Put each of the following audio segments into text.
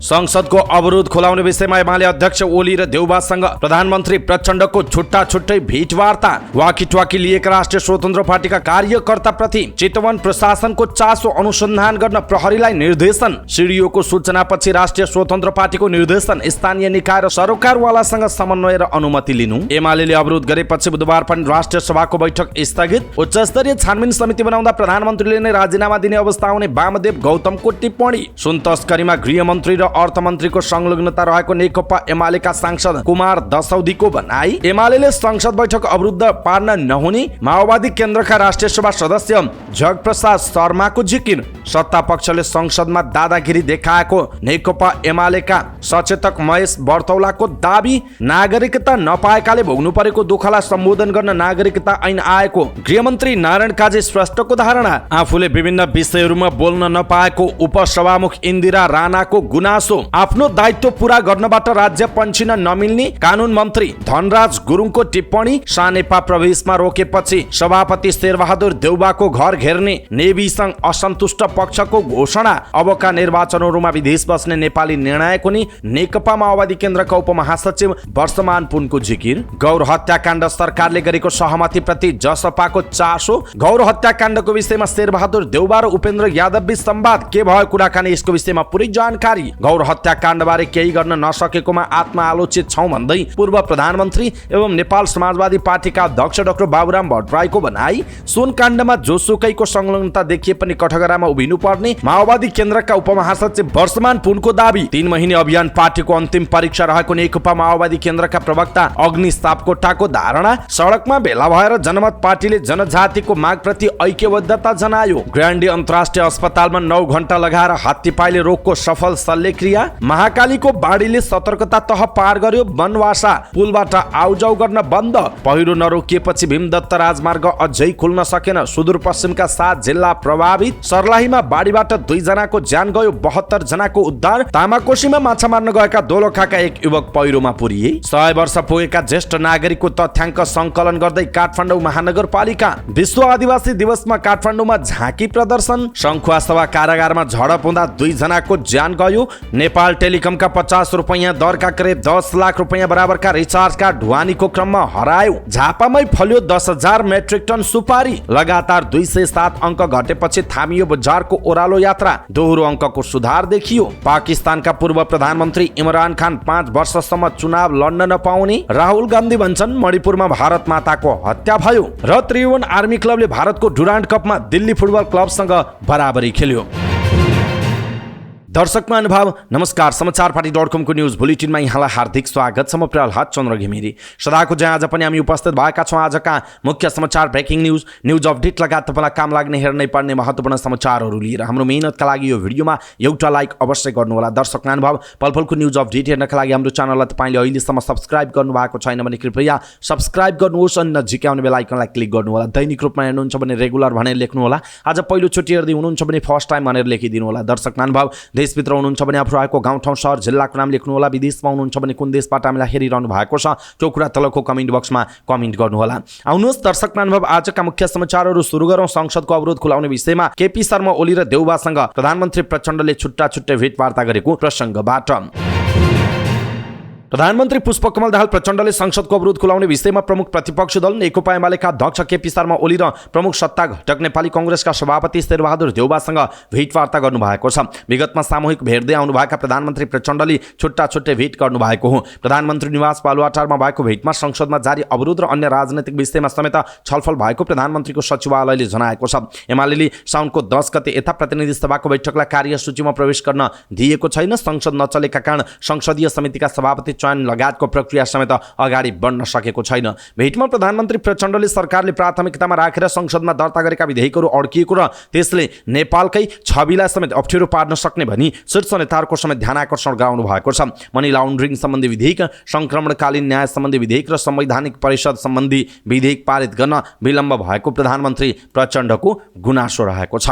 संसदको अवरोध खुलाउने विषयमा एमाले अध्यक्ष ओली र देउबासँग प्रधानमन्त्री प्रचण्डको छुट्टा छुट्टै भेटवार्ता। वाकीटवाकी लिएका राष्ट्रिय स्वतन्त्र पार्टीका कार्यकर्ताप्रति चितवन प्रशासनको चासो अनुसन्धान गर्न प्रहरीलाई निर्देशन। सिडिओको सूचनापछि राष्ट्रिय स्वतन्त्र पार्टीको निर्देशन स्थानीय निकाय र सरकारवालासँग समन्वय र अनुमति लिनु। एमाले अवरोध गरेपछि बुधबार पनि राष्ट्रिय सभाको बैठक स्थगित। उच्चस्तरीय छानबिन समिति बनाउँदा प्रधानमन्त्रीले नै राजीनामा दिने अवस्था आउने वामदेव गौतमको टिप्पणी। सुन तस्करीमा गृहमन्त्री र अर्थमन्त्रीको संलग्नता रहेको नेकपा एमालेका सांसद कुमार दसौदीको भनाई। एमालेले संसद बैठक अवरुद्ध पार्न नहुने माओवादी केन्द्रका राष्ट्रिय सभा सदस्य जगप्रसाद शर्माको जिकिर। सत्ता पक्षले संसदमा दादागिरी देखाएको नेकपा एमालेका सचेतक महेश बर्तौलाको दाबी। नागरिकता नपाएकाले भोग्नु परेको दुःखलाई सम्बोधन गर्न नागरिकता ऐन आएको गृहमन्त्री नारायण काजी श्रेष्ठको धारणा। आफूले विभिन्न विषयहरूमा बोल्न नपाएको उपसभामुख इन्दिरा राणाको गुनासो। आफ्नो दायित्व पूरा गर्नबाट राज्य पन्छिन नमिल्ने कानून मन्त्री धनराज गुरुङको टिप्पणी। सानेपा प्रवेशमा रोकेपछि सभापति शेरबहादुर देउबाको घर घेर्ने नेवी संघ असन्तुष्ट पक्षको घोषणा। अबका निर्वाचनहरूमा विदेश बस्ने नेपाली निर्णायक हुने नेकपा माओवादी केन्द्रका उपमहासचिव वर्षमान पुनको जिकिर। गौर हत्याकाण्ड सरकारले गरेको सहमतिप्रति जसपाको चासो। गौर हत्याकाण्डको विषयमा शेरबहादुर देउबा र उपेन्द्र यादव बीच संवाद। के भयो कुराकानी, यसको विषयमा पुरै जानकारी। गौर हत्याकाण्ड बारे केही गर्न नसकेकोमा आत्मा आलोचित छौं भन्दै पूर्व प्रधानमन्त्री एवं नेपाल समाजवादी पार्टीका अध्यक्ष डाक्टर बाबुराम भट्टराईको भनाई। सुन काण्डमा जोसुकैको संलग्नता देखिए पनि कठघरामा उभिनु पर्ने माओवादी केन्द्रका उपमहासचिव वर्षमान पुनको दाबी। 3 महिने अभियान पार्टीको अन्तिम परीक्षा रहेको नेकपा माओवादी केन्द्रका प्रवक्ता अग्नि सापकोटाको धारणा। सडकमा भेला भएर जनमत पार्टीले जनजातिको मागप्रति ऐक्यबद्धता जनायो। ग्रान्डी अन्तर्राष्ट्रिय अस्पतालमा 9 घण्टा लगाएर हात्तीपाइले रोगको सफल शल्यक्रिया। महाकालीको बाढीले सतर्कता तह पार गर्यो। बनवासा पुलबाट आउजाउ गर्न बन्द। पहिरो नरोकिएपछि भीमदत्त राजमार्ग अझै खुल्न सकेन। सुदूरपश्चिमका 7 जिल्ला प्रभावित। सर्लाहीमा बाढीबाट 2 जनाको ज्यान गयो, 72 जनाको उद्धार। तामाकोशीमा माछा मार्न गएका दोलखाका एक युवक पहिरोमा पुरिए। 100 वर्ष पुगेका ज्येष्ठ नागरिकको तथ्याङ्क संकलन गर्दै काठमाडौँ महानगरपालिका। विश्व आदिवासी दिवसमा काठमाडौँमा झाँकी प्रदर्शन। सङ्खुवासभा कारागारमा झडप हुँदा 2 जनाको ज्यान गयो। नेपाल टेलिकमका 50 रुपैयाँ दरका करिब 10 लाख रुपैयाँ बराबरका रिचार्जका ढुवानीको क्रममा हरायो। झापामै फल्यो 10,000 मेट्रिक टन सुपारी। लगातार 207 अङ्क घटेपछि थामियो बजारको ओह्रालो यात्रा। दोहोरो अङ्कको सुधार देखियो। पाकिस्तानका पूर्व प्रधानमन्त्री इमरान खान 5 वर्षसम्म चुनाव लड्न नपाउने। राहुल गान्धी भन्छन् मणिपुरमा भारत माताको हत्या भयो। र त्रिभुवन आर्मी क्लबले भारतको डुरान्ड कपमा दिल्ली फुटबल क्लबसँग बराबरी खेल्यो। दर्शक महानुभाव नमस्कार। समाचारपाटी.com को न्यूज बुलेटिनमा यहाँलाई हार्दिक स्वागत छ। म प्रहलाद चन्द्र घिमिरे सदाको चाहिँ आज पनि हामी उपस्थित भएका छौँ। आजका मुख्य समाचार, ब्रेकिङ न्यूज अपडेट लगायत तपाईँलाई काम लाग्ने हेर्नै पर्ने महत्त्वपूर्ण समाचारहरू लिएर हाम्रो मेहनतका लागि यो भिडियोमा एउटा लाइक अवश्य गर्नुहोला। दर्शक महानुभाव पलपलको न्यूज अपडेट हेर्नका लागि हाम्रो च्यानललाई तपाईँले अहिलेसम्म सब्सक्राइब गर्नुभएको छैन भने कृपया सब्सक्राइब गर्नुहोस् अनि नजिकै आउने बेल आइकनलाई क्लिक गर्नुहोला। दैनिक रूपमा हेर्नुहुन्छ भने रेगुलर भनेर लेख्नुहोला। आज पहिलोचोटि हेर्दै हुनुहुन्छ भने फर्स्ट टाइम भनेर लेखिदिनु होला। दर्शक महानुभाव देशभित्र हुनुहुन्छ भने आफू रहेको गाउँ ठाउँ सहर जिल्लाको नाम लेख्नुहोला। विदेशमा हुनुहुन्छ भने कुन देशबाट हामीलाई हेरिरहनु भएको छ त्यो कुरा तलको कमेन्ट बक्समा कमेन्ट गर्नुहोला। आउनुहोस् दर्शक महानुभाव आजका मुख्य समाचारहरू सुरु गरौँ। संसदको अवरोध खुलाउने विषयमा केपी शर्मा ओली र देउबासँग प्रधानमन्त्री प्रचण्डले छुट्टा छुट्टै भेटवार्ता गरेको प्रसङ्गबाट प्रधानमन्त्री पुष्पकमल दाहाल प्रचण्डले संसदको अवरोध खुलाउने विषयमा प्रमुख प्रतिपक्षी दल नेकपा एमालेका अध्यक्ष केपी शर्मा ओली र प्रमुख सत्ता घटक नेपाली कङ्ग्रेसका सभापति शेरबहादुर देउबासँग भेटवार्ता गर्नुभएको छ। विगतमा सामूहिक भेट्दै आउनुभएका प्रधानमन्त्री प्रचण्डले छुट्टा छुट्टै भेट गर्नुभएको हो। प्रधानमन्त्री निवास बालुवाटारमा भएको भेटमा संसदमा जारी अवरोध र अन्य राजनैतिक विषयमा समेत छलफल भएको प्रधानमन्त्रीको सचिवालयले जनाएको छ। एमालेले साउनको 10 गते यता प्रतिनिधि सभाको बैठकलाई कार्यसूचीमा प्रवेश गर्न दिएको छैन। संसद नचलेका कारण संसदीय समितिका सभापति चयन लगायतको प्रक्रिया समेत अगाडि बढ्न सकेको छैन। भेटमा प्रधानमन्त्री प्रचण्डले सरकारले प्राथमिकतामा राखेर संसदमा दर्ता गरेका विधेयकहरू अड्किएको र त्यसले नेपालकै छविलाई समेत अप्ठ्यारो पार्न सक्ने भनी शीर्ष नेताहरूको समेत ध्यान आकर्षण गराउनु भएको छ। मनी लाउन्ड्रिङ सम्बन्धी विधेयक, संक्रमणकालीन न्याय सम्बन्धी विधेयक र संवैधानिक परिषद सम्बन्धी विधेयक पारित गर्न विलम्ब भएको प्रधानमन्त्री प्रचण्डको गुनासो रहेको छ।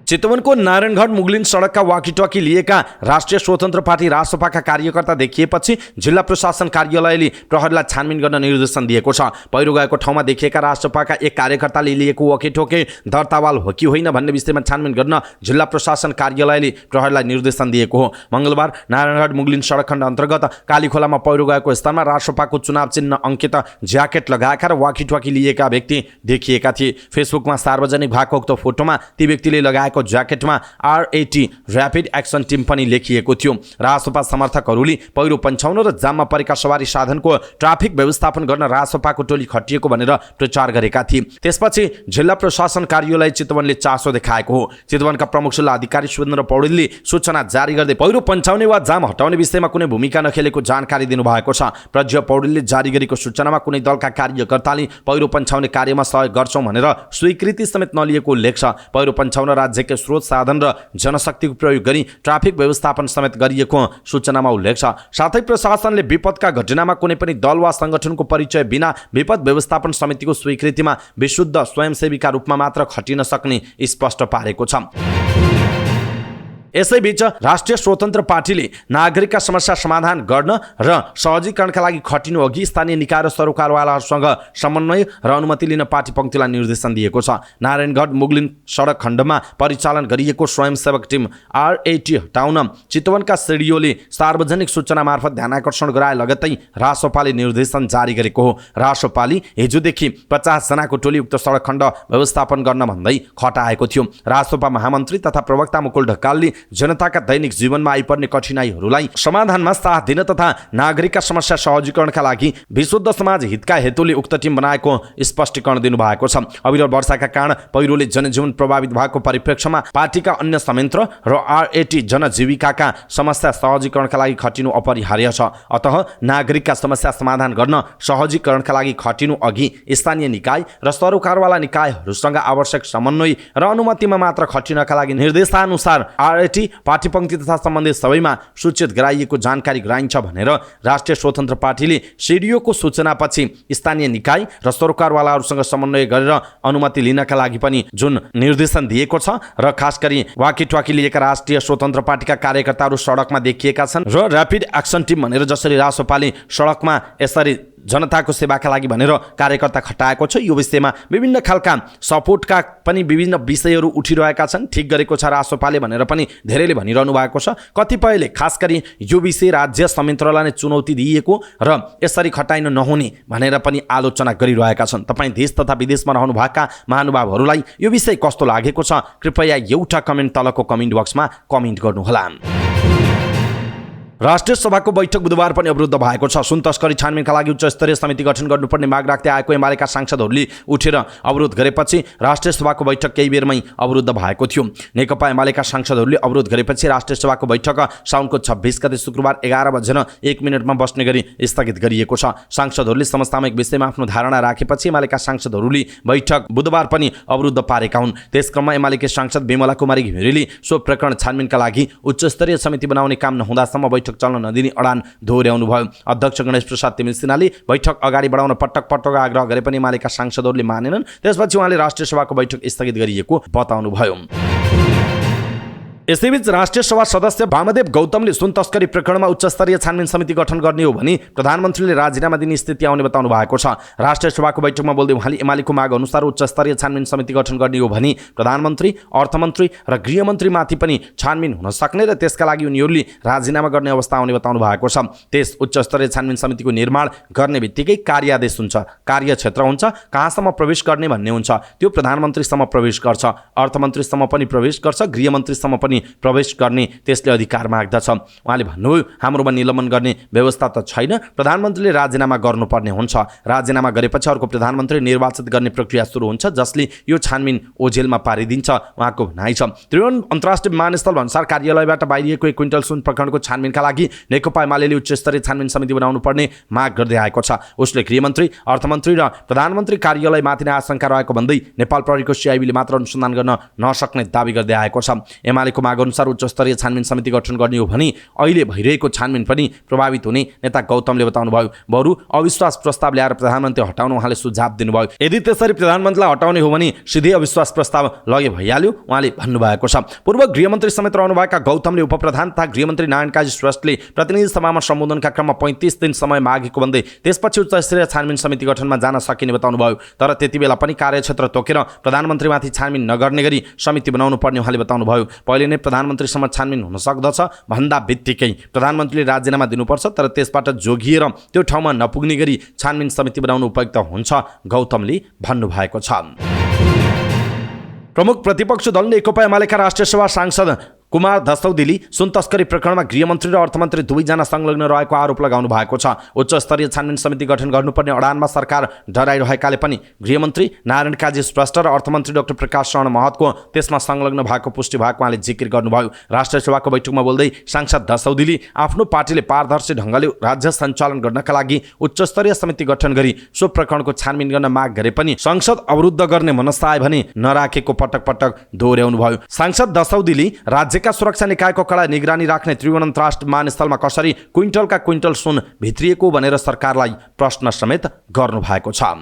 चितवनको नारायणगढ मुगलिन सडकका वाकीटकी लिएका राष्ट्रिय स्वतन्त्र पार्टी रासपाका कार्यकर्ता देखिएपछि जिल्ला प्रशासन कार्यालयले प्रहरीलाई छानबिन गर्न निर्देशन दिएको छ। पहिरो गएको ठाउँमा देखिएका रासपाका एक कार्यकर्ताले लिएको वाकीटोकी दर्तावाल हो कि होइन भन्ने विषयमा छानबिन गर्न जिल्ला प्रशासन कार्यालयले प्रहरीलाई निर्देशन दिएको हो। मंगलबार नारायणगढ मुगलिन सडक खण्ड अन्तर्गत कालीखोलामा पहिरो गएको स्थानमा रासपाको चुनाव चिन्ह अंकित ज्याकेट लगाएका र वाकीटकी लिएका व्यक्ति देखिएका थिए। फेसबुकमा सार्वजनिक भएको उक्त फोटोमा ती व्यक्तिले लगाएको ज्याकेटमा RAT र्यापिड एक्सन टिम पनि लेखिएको थियो। रासपा समर्थकहरूले पहिरो पन्छाउन र जाममा परेका सवारी साधनको ट्राफिक व्यवस्थापन गर्न रासपाको टोली खटिएको भनेर प्रचार गरेका थिए। त्यसपछि जिल्ला प्रशासन कार्यालय चितवनले चासो देखाएको हो। चितवनका प्रमुख जिल्ला अधिकारी सुरेन्द्र पौडेलले सूचना जारी गर्दै पहिरो पन्छाउने वा जाम हटाउने विषयमा कुनै भूमिका नखेलेको जानकारी दिनुभएको छ। प्रज्ञ पौडेलले जारी गरेको सूचनामा कुनै दलका कार्यकर्ताले पहिरो पन्छाउने कार्यमा सहयोग गर्छौं भनेर स्वीकृति समेत नलिएको उल्लेख छ। पहिरो पन्छाउन राज्यकै स्रोत साधन र जनशक्तिको प्रयोग गरी ट्राफिक व्यवस्थापन समेत गरिएको सूचनामा उल्लेख छ। साथै प्रशासनले विपदका घटनामा कुनै पनि दल वा संगठनको परिचय बिना विपद व्यवस्थापन समितिको स्वीकृतिमा विशुद्ध स्वयंसेवीका रूपमा मात्र खटिन सक्ने स्पष्ट पारेको छ। यसैबीच राष्ट्रिय स्वतन्त्र पार्टीले नागरिकका समस्या समाधान गर्न र सहजीकरणका लागि खटिनु अघि स्थानीय निकाय र सरोकारवालाहरूसँग समन्वय र अनुमति लिन पार्टी पंक्तिलाई निर्देशन दिएको छ। नारायणगढ मुगलिन सडक खण्डमा परिचालन गरिएको स्वयंसेवक टिम RAT हटाउन चितवनका सिडिओले सार्वजनिक सूचना मार्फत ध्यानाकर्षण गराए लगत्तै रासपाले निर्देशन जारी गरेको हो। रासपाले हिजोदेखि 50 जनाको टोली उक्त सडक खण्ड व्यवस्थापन गर्न भन्दै खटाएको थियो। रासपा महामन्त्री तथा प्रवक्ता मुकुल ढकालले जनताका दैनिक जीवनमा आइपर्ने कठिनाइहरूलाई समाधानमा साथ दिन तथा नागरिकका समस्या सहजीकरणका लागि विशुद्ध समाज हितका हेतुले उक्त टिम बनाएको स्पष्टीकरण दिनुभएको छ। अविरल वर्षाका कारण पहिरोले जनजीवन प्रभावित भएको परिप्रेक्ष्यमा पार्टीका अन्य संयन्त्र र RAT जनजीविकाका समस्या सहजीकरणका लागि खटिनु अपरिहार्य छ। अतः नागरिकका समस्या समाधान गर्न सहजीकरणका लागि खटिनु अघि स्थानीय निकाय र सरोकारवाला निकायहरूसँग आवश्यक समन्वय र अनुमतिमा मात्र खटिनका लागि निर्देशानुसार RAT पार्टी पंक्ति तथा सम्बन्धित सबैमा सूचित गराइएको जानकारी गराइन्छ भनेर राष्ट्रिय स्वतन्त्र पार्टीले सिडिओको सूचनापछि स्थानीय निकाय र सरोकारवालाहरूसँग समन्वय गरेर अनुमति लिनका लागि पनि जुन निर्देशन दिएको छ र खास गरी वाकीटवाकी लिएका राष्ट्रिय स्वतन्त्र पार्टीका कार्यकर्ताहरू सडकमा देखिएका छन् र र्यापिड एक्सन टिम भनेर जसरी रासपाले सडकमा यसरी जनताको सेवाका लागि भनेर कार्यकर्ता खटाएको छ। यो विषयमा विभिन्न खालका सपोर्टका पनि विभिन्न विषयहरू उठिरहेका छन्। ठिक गरेको छ रासपाले भनेर पनि धेरैले भनिरहनु भएको छ। कतिपयले खास गरी यो विषय राज्य संयन्त्रलाई नै चुनौती दिएको र यसरी खटाइन नहुने भनेर पनि आलोचना गरिरहेका छन्। तपाईँ देश तथा विदेशमा रहनुभएका महानुभावहरूलाई यो विषय कस्तो लागेको छ कृपया एउटा कमेन्ट तलको कमेन्ट बक्समा कमेन्ट गर्नुहोला। राष्ट्रिय सभाको बैठक बुधबार पनि अवरुद्ध भएको छ। सुन तस्करी छानबिनका लागि उच्च स्तरीय समिति गठन गर्नुपर्ने माग राख्दै आएको एमालेका सांसदहरूले उठेर अवरोध गरेपछि राष्ट्रिय सभाको बैठक केही बेरमै अवरुद्ध भएको थियो। नेकपा एमालेका सांसदहरूले अवरोध गरेपछि राष्ट्रिय सभाको बैठक साउनको 26 गते शुक्रबार 11:01 बस्ने गरी स्थगित गरिएको छ। सांसदहरूले समसामयिक विषयमा आफ्नो धारणा राखेपछि एमालेका सांसदहरूले बैठक बुधबार पनि अवरुद्ध पारेका हुन्। त्यसक्रममा एमालेकी सांसद बिमला कुमारी घिमिरेले सो प्रकरण छानबिनका लागि उच्च स्तरीय समिति बनाउने काम नहुँदासम्म बैठक चल्न नदिने अडान दोहोर्याउनु भयो। अध्यक्ष गणेश प्रसाद तिमिल सिन्हाले बैठक अगाडि बढाउन पटक पटक आग्रह गरे पनि एमालेका सांसदहरूले मानेनन्। त्यसपछि उहाँले राष्ट्रिय सभाको बैठक स्थगित गरिएको बताउनु भयो। यसैबीच राष्ट्रिय सभा सदस्य वामदेव गौतमले सुन तस्करी प्रकरणमा उच्च स्तरीय छानबिन समिति गठन गर्ने हो भने प्रधानमन्त्रीले राजीनामा दिने स्थिति आउने बताउनु भएको छ। राष्ट्रिय सभाको बैठकमा बोल्दै उहाँले एमालेको माग अनुसार उच्च स्तरीय छानबिन समिति गठन गर्ने हो भने प्रधानमन्त्री, अर्थमन्त्री र गृहमन्त्रीमाथि पनि छानबिन हुन सक्ने र त्यसका लागि उनीहरूले राजीनामा गर्ने अवस्था आउने बताउनु भएको छ। त्यस उच्च स्तरीय छानबिन समितिको निर्माण गर्ने बित्तिकै कार्यआदेश हुन्छ, कार्यक्षेत्र हुन्छ, कहाँसम्म प्रवेश गर्ने भन्ने हुन्छ। त्यो प्रधानमन्त्रीसम्म प्रवेश गर्छ, अर्थमन्त्रीसम्म पनि प्रवेश गर्छ, गृहमन्त्रीसम्म पनि प्रवेश गर्ने त्यसले अधिकार माग्दछ। उहाँले भन्नुभयो हाम्रोमा निलम्बन गर्ने व्यवस्था त छैन, प्रधानमन्त्रीले राजीनामा गर्नुपर्ने हुन्छ। राजीनामा गरेपछि अर्को प्रधानमन्त्री निर्वाचित गर्ने प्रक्रिया सुरु हुन्छ जसले यो छानबिन ओझेलमा पारिदिन्छ उहाँको भनाइ छ। त्रिभुवन अन्तर्राष्ट्रिय विमानस्थल भन्सार कार्यालयबाट बाहिरिएको 1 क्विन्टल सुन प्रकरणको छानबिनका लागि नेकपा एमालेले उच्च स्तरीय छानबिन समिति बनाउनु पर्ने माग गर्दै आएको छ। उसले गृहमन्त्री, अर्थमन्त्री र प्रधानमन्त्री कार्यालयमाथि नै आशंका रहेको भन्दै नेपाल प्रहरीको CIBले मात्र अनुसन्धान गर्न नसक्ने दावी गर्दै आएको छ। एमालेको मागअनुसार उच्च स्तरीय छानबिन समिति गठन गर्ने हो भने अहिले भइरहेको छानबिन पनि प्रभावित हुने नेता गौतमले बताउनुभयो। बरु अविश्वास प्रस्ताव ल्याएर प्रधानमन्त्री हटाउन उहाँले सुझाव दिनुभयो। यदि त्यसरी प्रधानमन्त्रीलाई हटाउने हो भने सिधै अविश्वास प्रस्ताव लगे भइहाल्यो उहाँले भन्नुभएको छ। पूर्व गृहमन्त्री समेत रहनुभएका गौतमले उपप्रधान तथा गृहमन्त्री नारायण काजी श्रेष्ठले प्रतिनिधि सभामा सम्बोधनका क्रममा 35 दिन समय मागेको भन्दै त्यसपछि उच्च स्तरीय छानबिन समिति गठनमा जान सकिने बताउनुभयो। तर त्यति बेला पनि कार्यक्षेत्र तोकेर प्रधानमन्त्रीमाथि छानबिन नगर्ने गरी समिति बनाउनु पर्ने उहाँले बताउनुभयो। पहिले नै प्रधानमन्त्रीसम्म छानबिन हुन सक्दछ भन्दा बित्तिकै प्रधानमन्त्रीले राजीनामा दिनुपर्छ, तर त्यसबाट जोगिएर त्यो ठाउँमा नपुग्ने गरी छानबिन समिति बनाउनु उपयुक्त हुन्छ गौतमले भन्नुभएको छ। प्रमुख प्रतिपक्ष दल नेकपा एमालेका राष्ट्रिय सभा सांसद कुमार धसौदीले सुन तस्करी प्रकरणमा गृहमन्त्री र अर्थमन्त्री दुवैजना संलग्न रहेको आरोप लगाउनु भएको छ। उच्च स्तरीय छानबिन समिति गठन गर्नुपर्ने अडानमा सरकार डराइरहेकाले पनि गृहमन्त्री नारायण काजी श्रेष्ठ र अर्थमन्त्री डाक्टर प्रकाश शरण महतको त्यसमा संलग्न भएको पुष्टि भएको उहाँले जिकिर गर्नुभयो। राष्ट्रिय सभाको बैठकमा बोल्दै सांसद धसौदीले आफ्नो पार्टीले पारदर्शी ढङ्गले राज्य सञ्चालन गर्नका लागि उच्च स्तरीय समिति गठन गरी सो प्रकरणको छानबिन गर्न माग गरे पनि संसद अवरुद्ध गर्ने मनस्ता आए भने नराखेको पटक पटक दोहोर्याउनु भयो। सांसद धसौदीले राज्य सुरक्षा निकायको कड़ा निगरानी राख्ने त्रिभुवन अन्तर्राष्ट्रिय विमानस्थलमा कसरी क्विन्टलका क्विन्टल सुन भित्रिएको भनेर सरकारलाई प्रश्न समेत गर्नु भएको छ।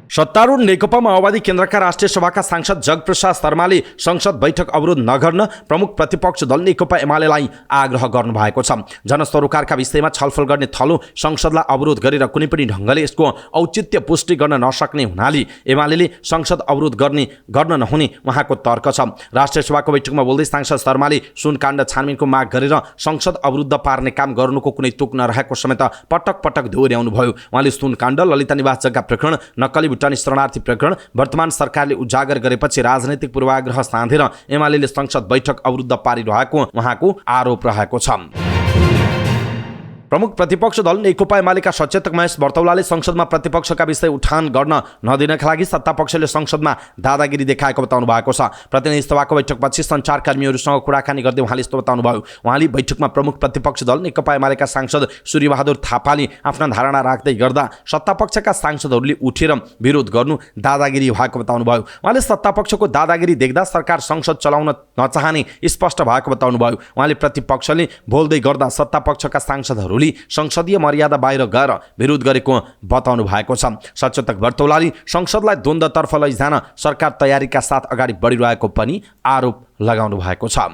सत्तारूढ नेकपा माओवादी केन्द्रका राष्ट्रिय सभाका सांसद जगप्रसाद शर्माले संसद बैठक अवरोध नगर्न प्रमुख प्रतिपक्ष दल नेकपा एमालेलाई आग्रह गर्नु भएको छ। जनसरोकारका विषयमा छलफल गर्ने थलो संसदलाई अवरोध गरेर कुनै पनि ढङ्गले यसको औचित्य पुष्टि गर्न नसक्ने हुनाले एमालेले संसद अवरोध गर्न नहुने उहाँको तर्क छ। राष्ट्रिय सभाको बैठकमा बोल्दै सांसद शर्माले सुनकाण्ड छानबिनको माग गरेर संसद अवरुद्ध पार्ने काम गर्नुको कुनै तुक नरहेको समेत पटक पटक दोहोर्याउनु भयो। उहाँले सुनकाण्ड, ललिता निवास जग्गा प्रकरण, नक्कली भुटानी शरणार्थी प्रकरण वर्तमान सरकारले उजागर गरेपछि राजनैतिक पूर्वाग्रह साँधेर एमालेले संसद बैठक अवरुद्ध पारिरहेको उहाँको आरोप रहेको छ। प्रमुख प्रतिपक्ष दल नेकपा एमालेका सचेतक महेश बर्तौलाले संसदमा प्रतिपक्षका विषय उठान गर्न नदिनका लागि सत्तापक्षले संसदमा दादागिरी देखाएको बताउनु भएको छ। प्रतिनिधि सभाको बैठकपछि सञ्चारकर्मीहरूसँग कुराकानी गर्दै उहाँले यस्तो बताउनुभयो। उहाँले बैठकमा प्रमुख प्रतिपक्ष दल नेकपा एमालेका सांसद सूर्यबहादुर थापाले आफ्ना धारणा राख्दै गर्दा सत्तापक्षका सांसदहरूले उठेर विरोध गर्नु दादागिरी भएको बताउनुभयो। उहाँले सत्तापक्षको दादागिरी देख्दा सरकार संसद चलाउन नचाहने स्पष्ट भएको बताउनुभयो। उहाँले प्रतिपक्षले बोल्दै गर्दा सत्तापक्षका सांसदहरू संसदीय मर्यादा बाहिर गएर विरोध गरेको बताउनु भएको छ। सचेतक बर्तौलाले संसदलाई द्वन्द्वतर्फ लैजान सरकार तयारीका साथ अगाडि बढिरहेको पनि आरोप लगाउनु भएको छ।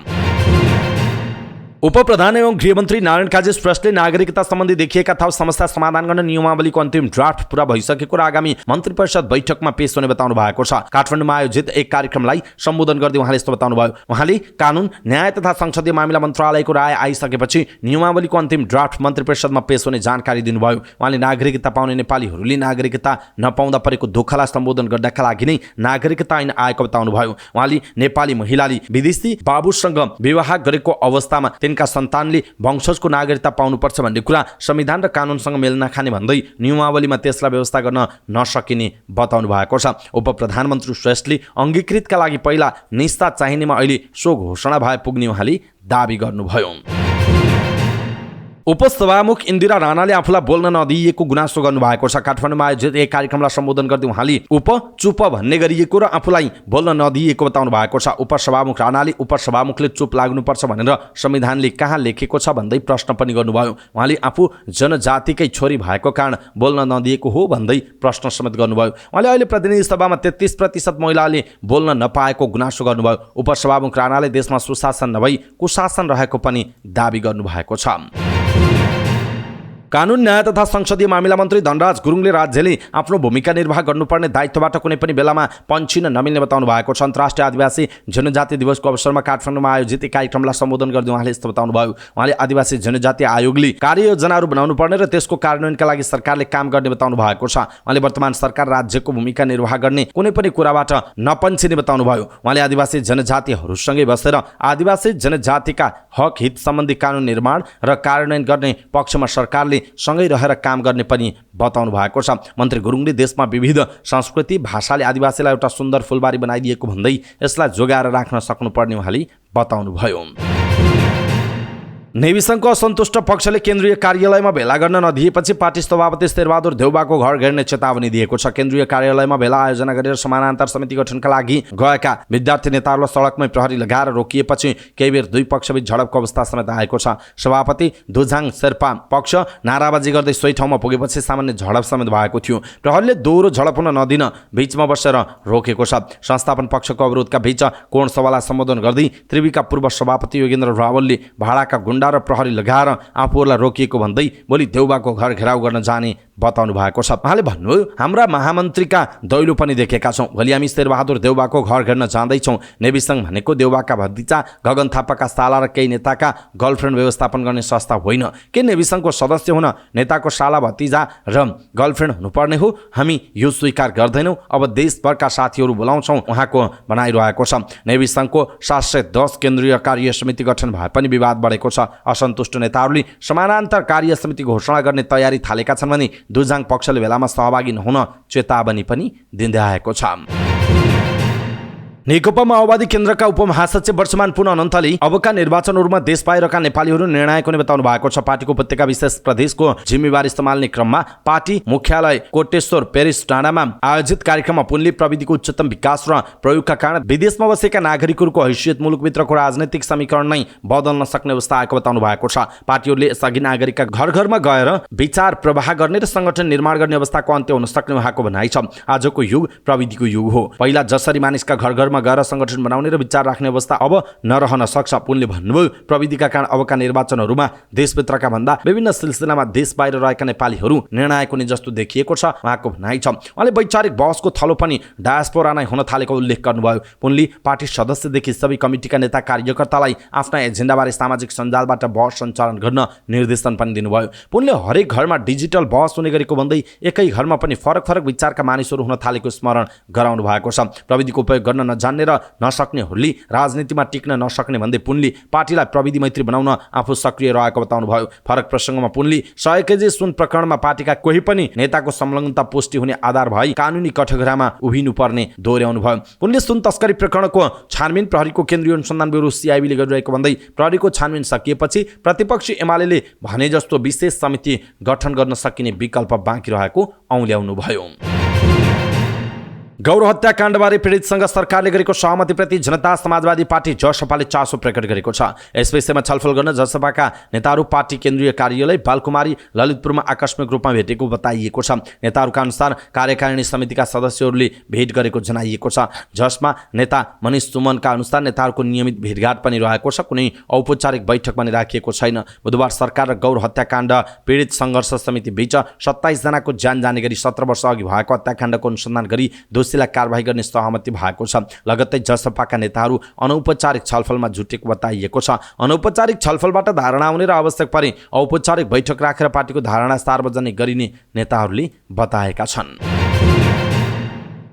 उपप्रधान एवं गृहमन्त्री नारायण काजी श्रेष्ठले नागरिकता सम्बन्धी देखिएका थप समस्या समाधान गर्न नियमावलीको अन्तिम ड्राफ्ट पूरा भइसकेको र आगामी मन्त्री परिषद बैठकमा पेश हुने बताउनु भएको छ। काठमाडौँमा आयोजित एक कार्यक्रमलाई सम्बोधन गर्दै उहाँले यस्तो बताउनुभयो। उहाँले कानुन, न्याय तथा संसदीय मामिला मन्त्रालयको राय आइसकेपछि नियमावलीको अन्तिम ड्राफ्ट मन्त्री परिषदमा पेश हुने जानकारी दिनुभयो। उहाँले नागरिकता पाउने नेपालीहरूले नागरिकता नपाउँदा परेको दुःखलाई सम्बोधन गर्नका लागि नै नागरिकता ऐन आएको बताउनुभयो। उहाँले नेपाली महिलाले विदेशी बाबुसँग विवाह गरेको अवस्थामा का सन्तानले वंशजको नागरिकता पाउनुपर्छ भन्ने कुरा संविधान र कानुनसँग मेल नखाने भन्दै नियमावलीमा त्यसलाई व्यवस्था गर्न नसकिने बताउनु भएको छ। उपप्रधानमन्त्री श्रेष्ठले अङ्गीकृतका लागि पहिला निष्ठा चाहिनेमा अहिले सो घोषणा भए पुग्ने उहाँले दाबी गर्नुभयो। उपसभामुख इन्दिरा राणाले आफूलाई बोल्न नदिएको गुनासो गर्नुभएको छ। काठमाडौँमा आयोजित एक कार्यक्रमलाई सम्बोधन गर्दै उहाँले चुप भन्ने गरिएको र आफूलाई बोल्न नदिएको बताउनु भएको छ। उपसभामुख राणाले उपसभामुखले चुप लाग्नुपर्छ भनेर संविधानले कहाँ लेखेको छ भन्दै प्रश्न पनि गर्नुभयो। उहाँले आफू जनजातिकै छोरी भएको कारण बोल्न नदिएको हो भन्दै प्रश्न समेत गर्नुभयो। उहाँले अहिले प्रतिनिधि सभामा 33% महिलाले बोल्न नपाएको गुनासो गर्नुभयो। उपसभामुख राणाले देशमा सुशासन नभई कुशासन रहेको पनि दाबी गर्नुभएको छ। कानुन, न्याय तथा संसदीय मामिला मन्त्री धनराज गुरुङले राज्यले आफ्नो भूमिका निर्वाह गर्नुपर्ने दायित्वबाट कुनै पनि बेलामा पन्छिन नमिल्ने बताउनु भएको छ। अन्तर्राष्ट्रिय आदिवासी जनजाति दिवसको अवसरमा काठमाडौँमा आयोजित एक कार्यक्रमलाई सम्बोधन गर्दै उहाँले यस्तो बताउनुभयो। उहाँले आदिवासी जनजाति आयोगले कार्ययोजनाहरू बनाउनु पर्ने र त्यसको कार्यान्वयनका लागि सरकारले काम गर्ने बताउनु भएको छ। उहाँले वर्तमान सरकार राज्यको भूमिका निर्वाह गर्ने कुनै पनि कुराबाट नपन्छिने बताउनुभयो। उहाँले आदिवासी जनजातिहरूसँगै बसेर आदिवासी जनजातिका हक हित सम्बन्धी कानुन निर्माण र कार्यान्वयन गर्ने पक्षमा सरकारले सँगै रहेर काम गर्ने पनि बताउनु भएको छ। मन्त्री गुरुङले देशमा विविध संस्कृति भाषाले आदिवासीलाई एउटा सुन्दर फुलबारी बनाइदिएको भन्दै यसलाई जोगाएर राख्न सक्नुपर्ने उहाँले बताउनुभयो। नेवी संघको असन्तुष्ट पक्षले केन्द्रीय कार्यालयमा भेला गर्न नदिएपछि पार्टी सभापति शेरबहादुर देउबाको घर घेर्ने चेतावनी दिएको छ। केन्द्रीय कार्यालयमा भेला आयोजना गरेर समानान्तर समिति गठनका लागि गएका विद्यार्थी नेताहरूलाई सडकमै प्रहरी लगाएर रोकिएपछि केही बेर दुई पक्षबीच झडपको अवस्था समेत आएको छ। सभापति दुझाङ शेर्पा पक्ष नाराबाजी गर्दै सोही ठाउँमा पुगेपछि सामान्य झडप समेत भएको थियो। प्रहरीले दोहोरो झडप हुन नदिन बीचमा बसेर रोकेको छ। संस्थापन पक्षको अवरोधका बीच कोण सभालाई सम्बोधन गर्दै त्रिवीका पूर्व सभापति योगेन्द्र रावलले भाडाका गुण्डा र प्रहरी लगाएर आफूहरूलाई रोकिएको भन्दै भोलि देउबाको घर घेराउ गर्न जाने बताउनु भएको छ। उहाँले भन्नुभयो, हाम्रा महामन्त्रीका दैलो पनि देखेका छौँ। भोलि हामी शेरबहादुर देउबाको घर घेर्न जाँदैछौँ। नेवी सङ्घ भनेको देउबाका भतिजा गगन थापाका साला र केही नेताका गर्लफ्रेन्ड व्यवस्थापन गर्ने संस्था होइन। के नेवी सङ्घको सदस्य हुन नेताको साला भतिजा र गर्लफ्रेन्ड हुनुपर्ने हो? हामी यो स्वीकार गर्दैनौँ। अब देशभरका साथीहरू बोलाउँछौँ, उहाँको भनाइरहेको छ। नेवी सङ्घको 710 केन्द्रीय कार्य समिति गठन भए पनि विवाद बढेको छ। असन्तुष्ट नेताहरूले समानान्तर कार्य समिति घोषणा गर्ने तयारी थालेका छन् भने दुझाङ पक्षले भेलामा सहभागी नहुन चेतावनी पनि दिँदै आएको छ। नेकपा माओवादी केन्द्रका उपमहासचिव वर्षमान पुन अनन्तले अबका निर्वाचनहरूमा देश बाहिरका नेपालीहरू निर्णायक हुने बताउनु भएको छ। पार्टीको उपत्यका विशेष प्रदेशको जिम्मेवारी सम्हाल्ने क्रममा पार्टी मुख्यालय कोटेश्वर पेरिस डाँडामा आयोजित कार्यक्रममा पुनले प्रविधिको उच्चतम विकास र प्रयोगका कारण विदेशमा बसेका नागरिकहरूको हैसियत मुलुकभित्रको राजनैतिक समीकरण नै बदल्न सक्ने अवस्था आएको बताउनु भएको छ। पार्टीहरूले यसअघि नागरिकका घर घरमा गएर विचार प्रवाह गर्ने र संगठन निर्माण गर्ने अवस्थाको अन्त्य हुन सक्ने उहाँको भनाइ छ। आजको युग प्रविधिको युग हो। पहिला जसरी मानिसका घर घरमा गएर संगठन बनाउने र विचार राख्ने अवस्था अब नरहन सक्छ। पुनले भन्नुभयो, प्रविधिका कारण अबका निर्वाचनहरूमा देशभित्रका भन्दा विभिन्न सिलसिलामा देश बाहिर रहेका नेपालीहरू निर्णायक हुने जस्तो देखिएको छ उहाँको भनाइ छ। उहाँले वैचारिक बहसको थलो पनि डायस्पोरा नै हुन थालेको उल्लेख गर्नुभयो। पुनले पार्टी सदस्यदेखि सबै कमिटीका नेता कार्यकर्तालाई आफ्ना एजेन्डाबारे सामाजिक सञ्जालबाट बहस सञ्चालन गर्न निर्देशन पनि दिनुभयो। पुनले हरेक घरमा डिजिटल बहस हुने गरेको भन्दै एकै घरमा पनि फरक फरक विचारका मानिसहरू हुन थालेको स्मरण गराउनु भएको छ। प्रविधिको उपयोग गर्न नजान्ने र नसक्नेहरूले राजनीतिमा टिक्न नसक्ने भन्दै पुनले पार्टीलाई प्रविधि मैत्री बनाउन आफू सक्रिय रहेको बताउनु भयो। फरक प्रसङ्गमा पुनले 100 केजी सुन प्रकरणमा पार्टीका कोही पनि नेताको संलग्नता पुष्टि हुने आधार भई कानुनी कठघरामा उभिनु पर्ने दोहोर्याउनु भयो। पुनले सुन तस्करी प्रकरणको छानबिन प्रहरीको केन्द्रीय अनुसन्धान ब्युरो CIB ले गरिरहेको भन्दै प्रहरीको छानबिन सकिएपछि प्रतिपक्षी एमाले भने जस्तो विशेष समिति गठन गर्न सकिने विकल्प बाँकी रहेको औल्याउनु भयो। गौर हत्याकाण्डबारे पीडितसँग सरकारले गरेको सहमतिप्रति जनता समाजवादी पार्टी जसपाले चासो प्रकट गरेको छ। यस विषयमा छलफल गर्न जसपाका नेताहरू पार्टी केन्द्रीय कार्यालय बालकुमारी ललितपुरमा आकस्मिक रूपमा भेटेको बताइएको छ। नेताहरूका अनुसार कार्यकारिणी समितिका सदस्यहरूले भेट गरेको जनाइएको छ। जसमा नेता मनिष सुमनका अनुसार नेताहरूको नियमित भेटघाट पनि रहेको छ। कुनै औपचारिक बैठक पनि राखिएको छैन। बुधबार सरकार र गौर हत्याकाण्ड पीडित सङ्घर्ष समिति बीच 27 जनाको ज्यान जाने गरी 17 वर्ष अघि भएको हत्याकाण्डको अनुसन्धान गरी दोषीलाई कारबाही गर्ने सहमति भएको छ। लगत्तै जसपाका नेताहरू अनौपचारिक छलफलमा जुटेको बताइएको छ। अनौपचारिक छलफलबाट धारणा आउने र आवश्यक परे औपचारिक बैठक राखेर पार्टीको धारणा सार्वजनिक गरिने नेताहरूले बताएका छन्।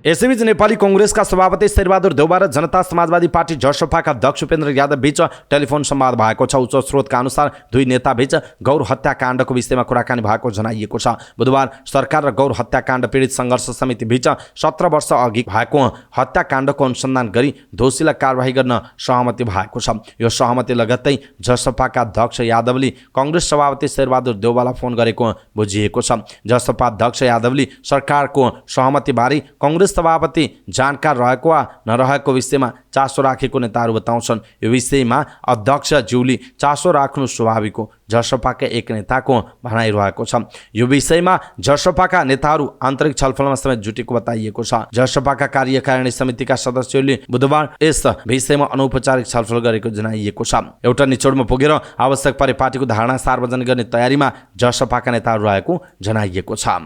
यसैबीच नेपाली कांग्रेसका सभापति शेरबहादुर देउबा र जनता समाजवादी पार्टी जसपाका अध्यक्ष उपेन्द्र यादव बीच टेलिफोन संवाद भएको छ। उच्च स्रोतका अनुसार दुई नेता बीच गौर हत्याकाण्डको विषयमा कुराकानी भएको जनाइएको छ। बुधबार सरकार र गौर हत्याकाण्ड पीडित सङ्घर्ष समिति बीच 17 वर्ष अघि भएको हत्याकाण्डको अनुसन्धान गरी दोषीलाई कारबाही गर्न सहमति भएको छ। यो सहमति लगत्तै जसपाका अध्यक्ष यादवले कांग्रेस सभापति शेरबहादुर देउबालाई फोन गरेको बुझिएको छ। जसपा अध्यक्ष यादवले सरकारको सहमतिबारे कांग्रेस सभापति जानकार रहेको वा नरहेको विषयमा चासो राखेको नेताहरू बताउँछन्। यो विषयमा अध्यक्षज्यूले चासो राख्नु स्वाभाविक हो, जसपाका एक नेताको भनाइरहेको छ। यो विषयमा जसपाका नेताहरू आन्तरिक छलफलमा समेत जुटेको बताइएको छ। जसपाका कार्यकारिणी समितिका सदस्यहरूले बुधबार यस विषयमा अनौपचारिक छलफल गरेको जनाइएको छ। एउटा निचोडमा पुगेर आवश्यक परे पार्टीको धारणा सार्वजनिक गर्ने तयारीमा जसपाका नेताहरू रहेको जनाइएको छ।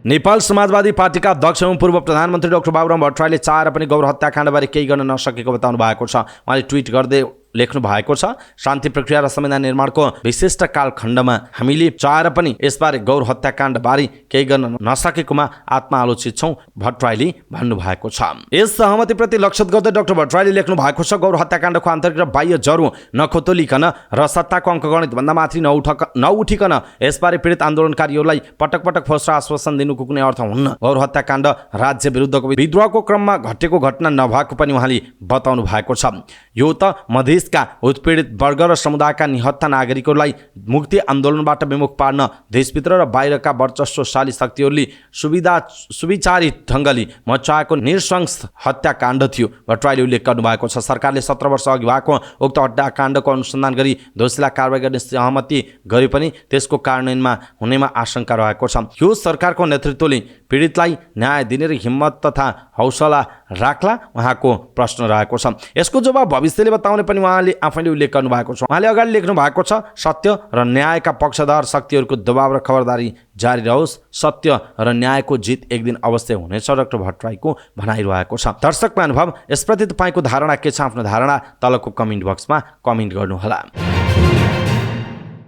नेपाल समाजवादी पार्टीका अध्यक्ष एवं पूर्व प्रधानमन्त्री डाक्टर बाबुराम भट्टराईले चाहेर पनि गौर हत्याकाण्डबारे केही गर्न नसकेको बताउनु भएको छ। उहाँले ट्विट गर्दै लेख्नु भएको छ, शान्ति प्रक्रिया र संविधान निर्माणको विशिष्ट कालखण्डमा हामीले चाहेर पनि यसबारे गौर हत्याकाण्डबारे केही गर्न नसकेकोमा आत्मआलोचित छौँ, भट्टराईले भन्नुभएको छ। यस सहमतिप्रति लक्षित गर्दै डाक्टर भट्टराईले लेख्नु भएको छ, गौर हत्याकाण्डको आन्तरिक र बाह्य जरो नखोतलिकन र सत्ताको अङ्कगणितभन्दा माथि नउठिकन यसबारे पीडित आन्दोलनकारीहरूलाई पटक पटक फोर्स र आश्वासन दिनुको कुनै अर्थ हुन्न। गौर हत्याकाण्ड राज्य विरुद्धको विद्रोहको क्रममा घटेको घटना नभएको पनि उहाँले बताउनु भएको छ। यो त मधेस देशका उत्पीडित वर्ग र समुदायका निहत्था नागरिकहरूलाई मुक्ति आन्दोलनबाट विमुख पार्न देशभित्र र बाहिरका वर्चस्वशाली शक्तिहरूले सुविचारित ढङ्गले मचाएको नृशंस हत्याकाण्ड थियो। भट्टराईले उल्लेख गर्नुभएको छ। सरकारले 17 वर्ष अघि भएको उक्त हत्याकाण्डको अनुसन्धान गरी दोषीलाई कारबाही गर्ने सहमति गरे पनि त्यसको कार्यान्वयनमा हुनेमा आशंका रहेको छ। यो सरकारको नेतृत्वले पीडितलाई न्याय दिने र हिम्मत तथा हौसला राख्ला, उहाँको प्रश्न रहेको छ। यसको जवाब भविष्यले बताउने पनि उहाँले आफैले उल्लेख गर्नुभएको छ। उहाँले अगाडि लेख्नु भएको छ, सत्य र न्यायका पक्षधर शक्तिहरूको दबाव र खबरदारी जारी रहोस्, सत्य र न्यायको जित एक दिन अवश्य हुनेछ, डाक्टर भट्टराईको भनाइरहेको छ। दर्शक महानुभाव, यसप्रति तपाईँको धारणा के छ? आफ्नो धारणा तलको कमेन्ट बक्समा कमेन्ट गर्नुहोला।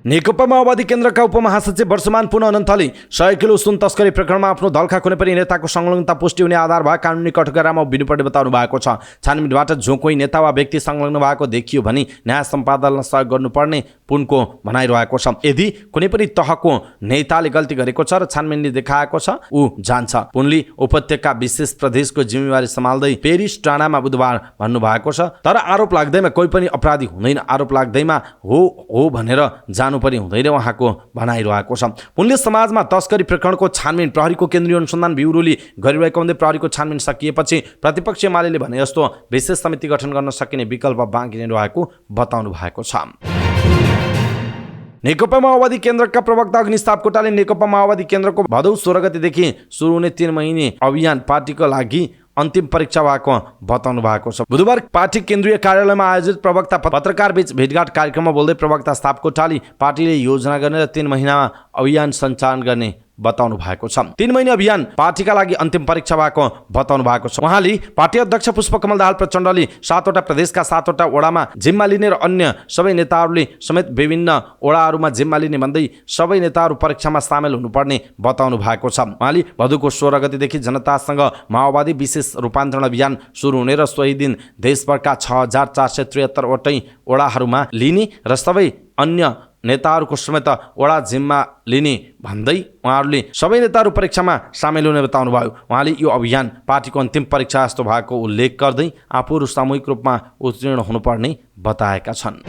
नेकपा माओवादी केन्द्रका उपमहासचिव वर्षमान पुन अनन्तले 100 किलो सुन तस्करी प्रकरणमा आफ्नो दलका कुनै पनि नेताको संलग्नता पुष्टि हुने आधार भए कानुनी कठघरामा उभिनुपर्ने बताउनु भएको छ। छानबिनबाट जो कोही नेता वा व्यक्ति संलग्न भएको देखियो भने न्याय सम्पादनमा सहयोग गर्नुपर्ने पुनको भनाइरहेको छ। यदि कुनै पनि तहको नेताले गल्ती गरेको छ र छानबिनले देखाएको छ, ऊ जान्छ। पुनले उपत्यका विशेष प्रदेशको जिम्मेवारी सम्हाल्दै पेरिस टाढामा बुधबार भन्नुभएको छ। तर आरोप लाग्दैमा कोही पनि अपराधी हुँदैन, आरोप लाग्दैमा हो भनेर पनि हुँदैन, उहाँको भनाइरहेको छ। पुनले समाजमा तस्करी प्रकरणको छानबिन प्रहरीको केन्द्रीय अनुसन्धान ब्युरोले गरिरहेको हुँदै प्रहरीको छानबिन सकिएपछि प्रतिपक्षीय एमाले भने जस्तो विशेष समिति गठन गर्न सकिने विकल्प बाँकी नै रहेको बताउनु भएको छ। नेकपा माओवादी केन्द्रका प्रवक्ता अग्नि सापकोटाले नेकपा माओवादी केन्द्रको भदौ 16 गतेदेखि सुरु हुने 3 महिने अभियान पार्टीको लागि अन्तिम परीक्षा भएको बताउनु भएको छ। बुधबार पार्टी केन्द्रीय कार्यालयमा आयोजित प्रवक्ता पत्रकार बीच भेटघाट कार्यक्रममा बोल्दै प्रवक्ता सापकोटाले पार्टीले योजना गर्ने र 3 महिनामा अभियान सञ्चालन गर्ने बताउनु भएको छ। 3 महिने अभियान पार्टीका लागि अन्तिम परीक्षा भएको बताउनु भएको छ। उहाँले पार्टी अध्यक्ष पुष्पकमल दाहाल प्रचण्डले 7 वटा प्रदेशका 7 वटा वडामा जिम्मा लिने र अन्य सबै नेताहरूले समेत विभिन्न वडाहरूमा जिम्मा लिने भन्दै सबै नेताहरू परीक्षामा सामेल हुनुपर्ने बताउनु भएको छ। उहाँले भदौको 16 गतेदेखि जनतासँग माओवादी विशेष रूपान्तरण अभियान सुरु हुने र सोही दिन देशभरका 6473 वटै वडाहरूमा लिने र सबै अन्य नेताहरूको समेत वडा जिम्मा लिने भन्दै उहाँहरूले सबै नेताहरू परीक्षामा सामेल हुने बताउनु भयो। उहाँले यो अभियान पार्टीको अन्तिम परीक्षा जस्तो भएको उल्लेख गर्दै आफूहरू सामूहिक रूपमा उत्तीर्ण हुनुपर्ने बताएका छन्।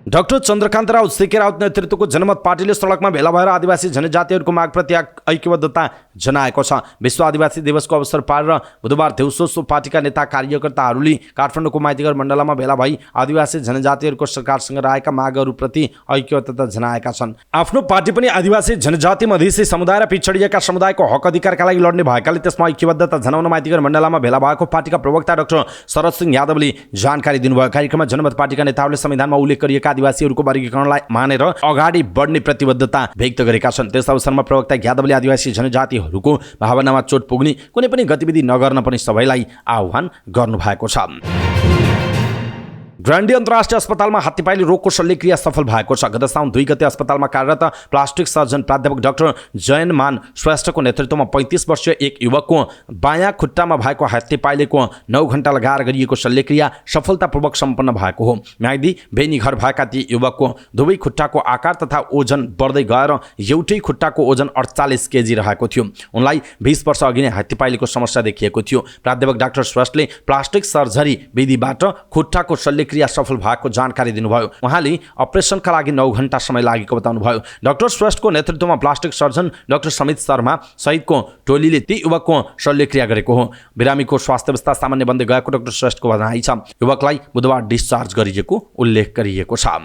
डाक्टर चन्द्रकान्त राउत सीके राउत नेतृत्वको जनमत पार्टीले सडकमा भेला भएर आदिवासी जनजातिहरूको मागप्रति ऐक्यबद्धता जनाएको छ। विश्व आदिवासी दिवसको अवसर पारेर बुधबार दिउँसो सो पार्टीका नेता कार्यकर्ताहरूले काठमाडौँको माइतीघर मण्डलमा भेला भई आदिवासी जनजातिहरूको सरकारसँग रहेका मागहरूप्रति ऐक्यबद्धता जनाएका छन्। आफ्नो पार्टी पनि आदिवासी जनजाति मधेसी समुदाय र पिछडिएका समुदायको हक अधिकारका लागि लड्ने भएकाले त्यसमा ऐक्यबद्धता जनाउन माइतीघर मण्डलमा भेला भएको पार्टीका प्रवक्ता डाक्टर शरद सिंह यादवले जानकारी दिनुभयो। कार्यक्रममा जनमत पार्टीका नेताहरूले संविधानमा उल्लेख गरिएका आदिवासीहरूको वर्गीकरणलाई मानेर अगाडि बढ्ने प्रतिबद्धता व्यक्त गरेका छन्। त्यस अवसरमा प्रवक्ता यादवले आदिवासी जनजातिहरूको भावनामा चोट पुग्ने कुनै पनि गतिविधि नगर्न पनि सबैलाई आह्वान गर्नुभएको छ। ग्रान्डी अन्तर्राष्ट्रिय अस्पतालमा हात्तीपाइले रोगको शल्यक्रिया सफल भएको छ। गत साउन 2 गते अस्पतालमा कार्यरत प्लास्टिक सर्जन प्राध्यापक डाक्टर जयनमान श्रेष्ठको नेतृत्वमा 35 वर्षीय एक युवकको बायाँ खुट्टामा भएको हात्तीपाइलेको 9 घण्टा लगाएर गरिएको शल्यक्रिया सफलतापूर्वक सम्पन्न भएको हो। म्याग्दी बेनी घर भएका ती युवकको दुवै खुट्टाको आकार तथा ओजन बढ्दै गएर एउटै खुट्टाको ओजन 48 केजी रहेको थियो। उनलाई 20 वर्ष अघि नै हात्तीपाइलेको समस्या देखिएको थियो। प्राध्यापक डाक्टर श्रेष्ठले प्लास्टिक सर्जरी विधिबाट खुट्टाको शल्यक्रिया सफल भएको जानकारी दिनुभयो। उहाँले अपरेसनका लागि 9 घण्टा समय लागेको बताउनुभयो। डाक्टर श्रेष्ठको नेतृत्वमा plastic surgeon doctor Samit Sharma सहितको टोलीले ती युवकको शल्यक्रिया गरेको हो। बिरामीको स्वास्थ्य अवस्था सामान्य बन्दै गएको डाक्टर श्रेष्ठको भनाइ छ। युवकलाई बुधबार डिस्चार्ज गरिएको उल्लेख गरिएको छ।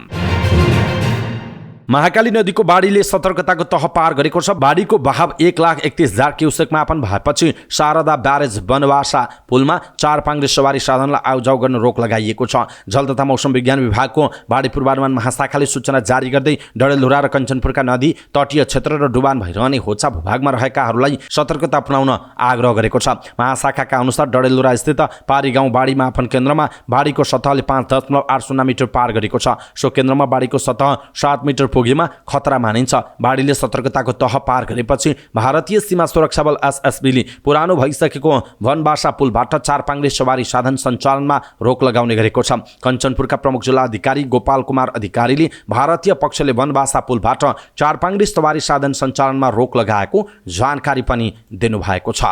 महाकाली नदीको बाढीले सतर्कताको तह पार गरेको छ। बाढीको बहाव 1,31,000 क्युसेक मापन भएपछि शारदा ब्यारेज बनवासा पुलमा 4 पाङ्ग्रे सवारी साधनलाई आउजाउ गर्न रोक लगाइएको छ। जल तथा मौसम विज्ञान विभागको बाढी पूर्वानुमान महाशाखाले सूचना जारी गर्दै डडेलधुरा र कञ्चनपुरका नदी तटीय क्षेत्र र डुबान भइरहने होचा भूभागमा रहेकाहरूलाई सतर्कता अपनाउन आग्रह गरेको छ। महाशाखाका अनुसार डडेलधुरा स्थित पारी गाउँ बाढी मापन केन्द्रमा बाढीको सतहले 5.80 मिटर पार गरेको छ। सो केन्द्रमा बाढीको सतह 7 मिटर पुगेमा खतरा मानिन्छ। बाढीले सतर्कताको तह पार गरेपछि भारतीय सीमा सुरक्षा बल एसएसबीले पुरानो भइसकेको वनवासा पुलबाट 4 पाङ्ग्रे सवारी साधन सञ्चालनमा रोक लगाउने गरेको छ। कञ्चनपुरका प्रमुख जिल्ला अधिकारी गोपाल कुमार अधिकारीले भारतीय पक्षले वनवासा पुलबाट 4 पाङ्ग्रे सवारी साधन सञ्चालनमा रोक लगाएको जानकारी पनि दिनुभएको छ।